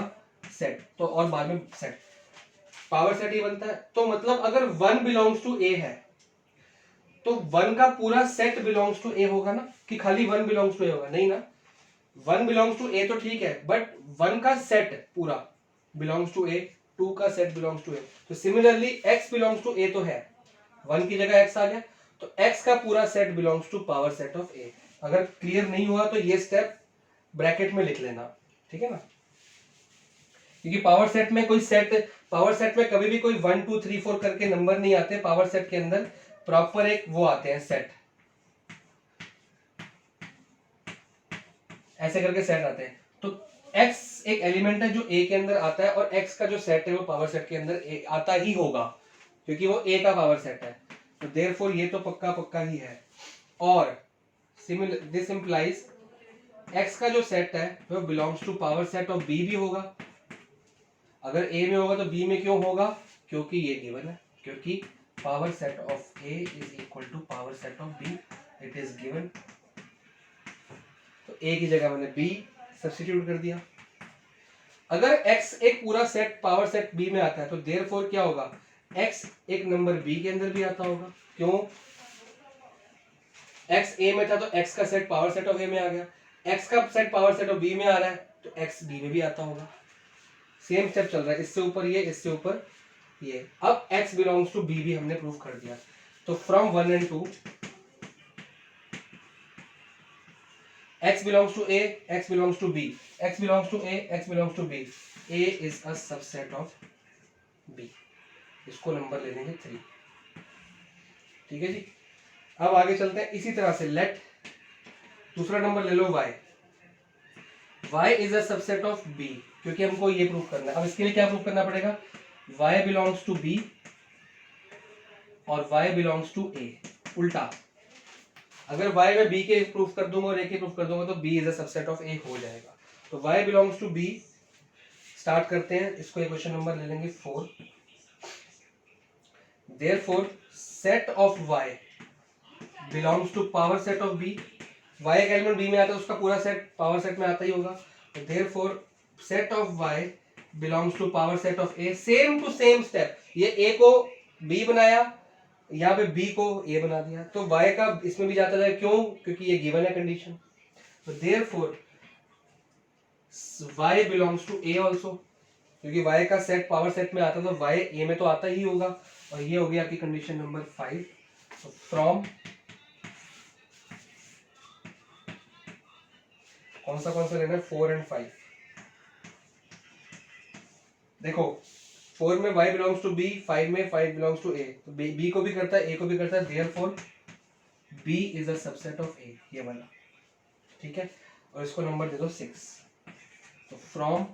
सेट, तो और बाद में सेट, पावर सेट ये बनता है। तो मतलब अगर 1 बिलोंग्स टू A है तो 1 का पूरा सेट बिलोंग्स टू A होगा ना, कि खाली 1 बिलोंग्स टू A होगा, नहीं ना, 1 बिलोंग्स टू A तो ठीक है, बट 1 का सेट पूरा बिलोंग्स टू A, 2 का सेट बिलोंग्स टू A। तो similarly x belongs to A तो है, 1 की जगह x आ गया, तो x का पूरा set belongs to power set of A। अगर क्लियर नहीं हुआ तो ये स्टेप ब्रैकेट में लिख लेना, ठीक है ना, क्योंकि पावर सेट में कोई सेट, पावर सेट में कभी भी कोई 1 2 3 4 करके नंबर नहीं आते, पावर सेट के अंदर प्रॉपर एक वो आते हैं सेट, ऐसे करके सेट आते हैं। तो x एक एलिमेंट है जो A के अंदर आता है, और x का जो सेट है वो पावर सेट के अंदर आता ही होगा, क्योंकि वो A का पावर सेट है। तो देयरफॉर ये तो पक्का पक्का ही है। और दिस इंप्लाइज x का जो सेट है वो belongs to power set of b भी होगा। अगर a में होगा तो b में क्यों होगा? क्योंकि ये गिवन है, क्योंकि power set of a is equal to power set of b, it is given. तो a की जगह मैंने b सब्स्टिट्यूट कर दिया। अगर x एक पूरा सेट पावर सेट b में आता है तो देयरफॉर क्या होगा? x एक नंबर b के अंदर भी आता होगा। क्यों? x a में था तो x का set power set of a में आ गया, x का set power set of b में आ रहा है तो x b में भी आता होगा। सेम स्टेप चल रहा है, इससे ऊपर ये, इससे ऊपर ये। अब x बिलोंग्स टू b भी हमने प्रूव कर दिया। तो from 1 and 2 x belongs to a, x belongs to b, x belongs to a, x belongs to b, a is a subset of b। इसको नंबर ले लेंगे 3। ठीक है जी। अब आगे चलते हैं इसी तरह से। लेट दूसरा नंबर ले लो y, y is a subset of b, क्योंकि हमको ये प्रूव करना है। अब इसके लिए क्या प्रूव करना पड़ेगा? y belongs to b और y belongs to a, उल्टा। अगर y में b के प्रूफ कर दूंगा और a के प्रूफ कर दूंगा तो b is a subset of a हो जाएगा। तो y belongs to b, start करते हैं। इसको क्वेश्चन नंबर ले लेंगे 4। Therefore set of y belongs to power set of b, y एक एलिमेंट b में आता है उसका पूरा सेट पावर सेट में आता ही होगा। तो therefore set of y belongs to power set of a, same to same step. ये a को b बनाया, यहाँ पे b को a बना दिया, तो y का इसमें भी जाता जाए। क्यों? क्योंकि ये गिवन है कंडीशन। तो therefore y belongs to a also, क्योंकि y का सेट पावर सेट में आता है तो y a में तो आता ही होगा। और ये हो गया आपकी कंडीशन नंबर 5। तो फ्रॉम कौन सा लेना है? 4 and 5। देखो 4 में y बिलोंग्स टू b, 5 में 5 बिलोंग्स टू a, तो b को भी करता है a को भी करता है। Therefore b is a subset of a, ये वाला। ठीक है, और इसको नंबर दे दो 6। तो फ्रॉम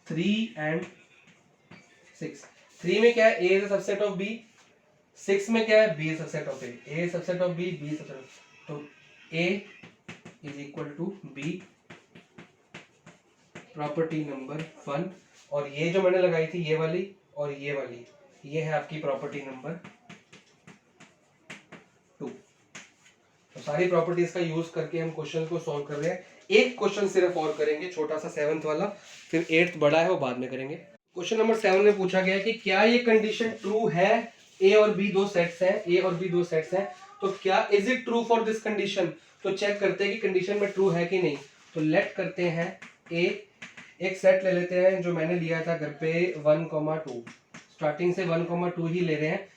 3 and 6, 3 में क्या है? a is a subset of b, 6 में क्या है? b is subset of a, a subset of b, b subset of, तो a is equal to b, property number 1। और ये जो मैंने लगाई थी ये वाली और ये वाली, ये है आपकी प्रॉपर्टी नंबर 2। तो सारी प्रॉपर्टीज का यूज करके हम क्वेश्चन को सॉल्व कर रहे हैं। एक क्वेश्चन सिर्फ और करेंगे, छोटा सा 7th वाला, फिर 8th बड़ा है वो बाद में करेंगे। क्वेश्चन नंबर 7 में पूछा गया है कि क्या ये कंडीशन ट्रू है? a और b दो सेट्स हैं, a और b दो सेट्स हैं, तो क्या is it true for this condition? तो चेक करते हैं कि कंडीशन में ट्रू है कि नहीं। तो लेट करते हैं a, एक सेट ले लेते हैं जो मैंने लिया था घर पे 1,2, स्टार्टिंग से 1,2 ही ले रहे हैं,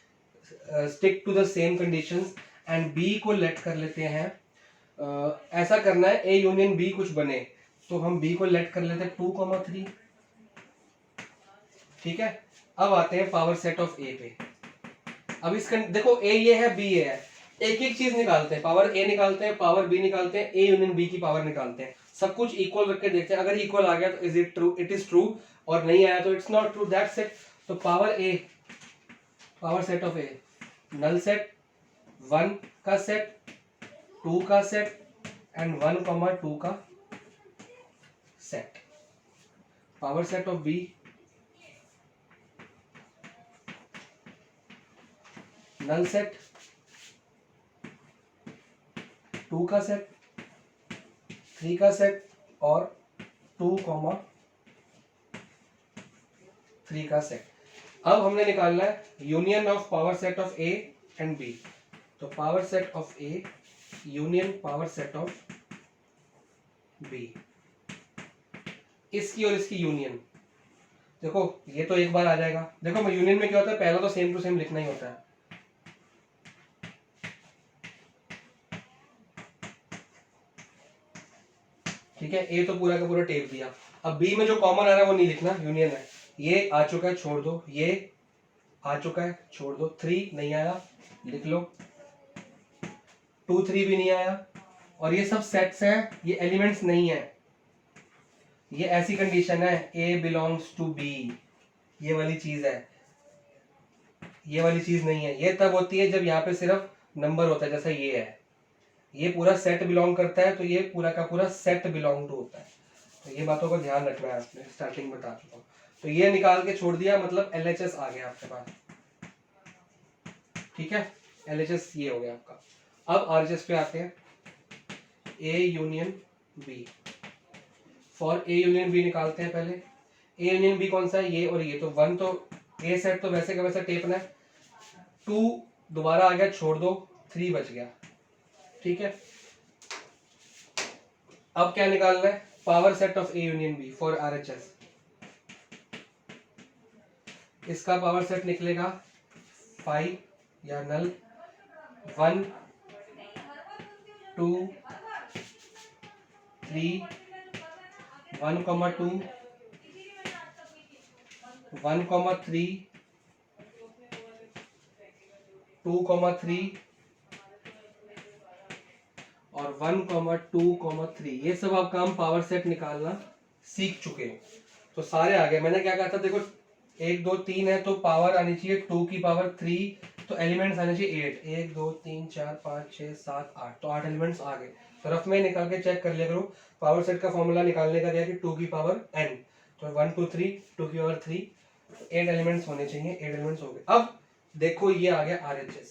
stick to the same conditions. And b को लेट कर लेते हैं, ऐसा करना है a यूनियन b कुछ बने, तो हम b को लेट कर लेते हैं 2,3। ठीक है, अब आते हैं पावर सेट ऑफ a पे। अब इसका देखो a ये है b ये है, एक एक चीज निकालते हैं, पावर a निकालते हैं, पावर b निकालते हैं, a यूनियन b की पावर निकालते हैं, सब कुछ इक्वल रख के देखते हैं। अगर इक्वल आ गया तो is it true? It is true. और नहीं आया तो it's not true, that's it. तो power a, power set of a, null set, 1 का सेट, 2 का सेट एंड 1,2 का set. Power set of b, null set, 2 का सेट, 3 का सेट और 2,3 का सेट। अब हमने निकालना है union of power set of a and b। तो power set of a union power set of b, इसकी और इसकी यूनियन। देखो ये तो एक बार आ जाएगा। देखो मैं यूनियन में क्या होता है, पहला तो सेम टू सेम लिखना ही होता है। ठीक है, ए तो पूरा का पूरा टेप दिया। अब बी में जो कॉमन आ रहा है वो नहीं लिखना, यूनियन है। ये आ चुका है, छोड़ दो। ये आ चुका है, छोड़ दो। 3 नहीं आया, लिख लो। 2, 3 भी नहीं आया। और ये सब सेट्स हैं, ये एलिमेंट्स नहीं है। ये ऐसी कंडीशन है a बिलोंग्स टू b, ये वाली चीज है। ये वाली चीज नहीं है। ये तब होती है जब यहाँ पे सिर्फ नंबर होता है, जैसा ये है, ये पूरा सेट बिलोंग करता है, तो ये पूरा का पूरा सेट बिलोंग टू होता है। तो ये बातों का ध्यान रखना है, आपने स्टार्टिंग बता चुका हूँ। तो ये निकाल के छोड़ दिया, मतलब LHS आ गया आपके पास, ठीक है। LHS ये हो गया आपका। अब RHS पे आते हैं, A union B। For A union B निकालते हैं पहले। A यूनियन B कौन सा है, ये और ये, तो 1 तो A सेट तो वैसे का वैसा टेपना है, 2 दोबारा आ गया, छोड़ दो, 3 बच गया, ठीक है। अब क्या निकालना है, power set of A union B for RHS। इसका पावर सेट निकलेगा 5 या नल 1 2 3 1, 2 1, 3 2, 3 और 1, 2, 3। ये सब आप काम पावर सेट निकालना सीख चुके हो, तो सारे आ गए। मैंने क्या कहा था, देखो 1 2 3 है तो पावर आनी चाहिए 2 की पावर 3, तो एलिमेंट्स आने चाहिए 8, 1 2 3 4 5 6 7 8, तो 8 एलिमेंट्स आ गए। तो रफ में निकाल के चेक कर लिया करो। पावर सेट का फॉर्मूला निकालने का क्या है कि 2 की पावर n, तो 1 2 3 2 की पावर 3, 8 एलिमेंट्स होने चाहिए, 8 एलिमेंट्स हो गए। अब देखो ये आ गया RHS,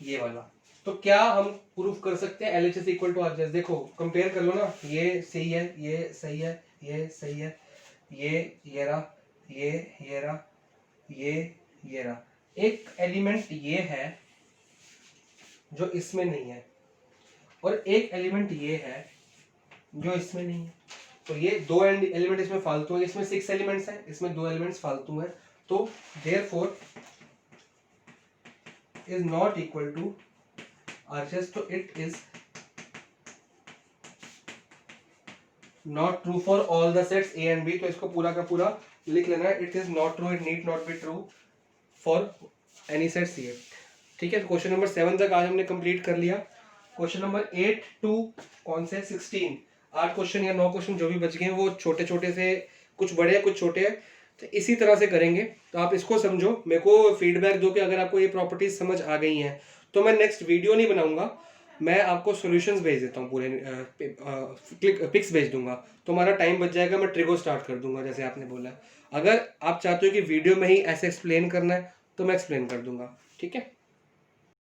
ये वाला। तो क्या हम प्रूफ कर सकते हैं LHS इक्वल टू RHS? देखो कंपेयर कर लो ना, ये सही है, ये सही है, ये सही है, ये रहा, ये रहा, ये रहा। एक एलिमेंट ये है जो इसमें नहीं है, और एक एलिमेंट ये है जो इसमें नहीं है। तो ये 2 एलिमेंट इसमें फालतू है, इसमें 6 एलिमेंट्स हैं, इसमें 2 एलिमेंट्स फालतू हैं। तो therefore is not equal to RHS, तो it is not true for all the sets A and B। तो इसको पूरा का पूरा लिख लेना है, it is not true, it need not be true for any set C। ठीक है, क्वेश्चन नंबर 7 तक आज हमने कंप्लीट कर लिया। क्वेश्चन नंबर 8 टू कौन से 16, 8 क्वेश्चन या 9 क्वेश्चन जो भी बच गए हैं वो छोटे छोटे से, कुछ बड़े हैं कुछ छोटे हैं, तो इसी तरह से करेंगे। तो आप इसको समझो, मेरे को फीडबैक दो कि अगर आपको ये प्रॉपर्टीज समझ आ गई हैं तो मैं नेक्स्ट वीडियो नहीं बनाऊंगा, मैं आपको सॉल्यूशंस भेज देता हूँ, पूरे पिक्स भेज दूंगा, तो हमारा टाइम बच जाएगा। मैं ट्रिगो स्टार्ट कर दूंगा जैसे आपने बोला। अगर आप चाहते हो कि वीडियो में ही ऐसे एक्सप्लेन करना है तो मैं एक्सप्लेन कर दूंगा, ठीक है।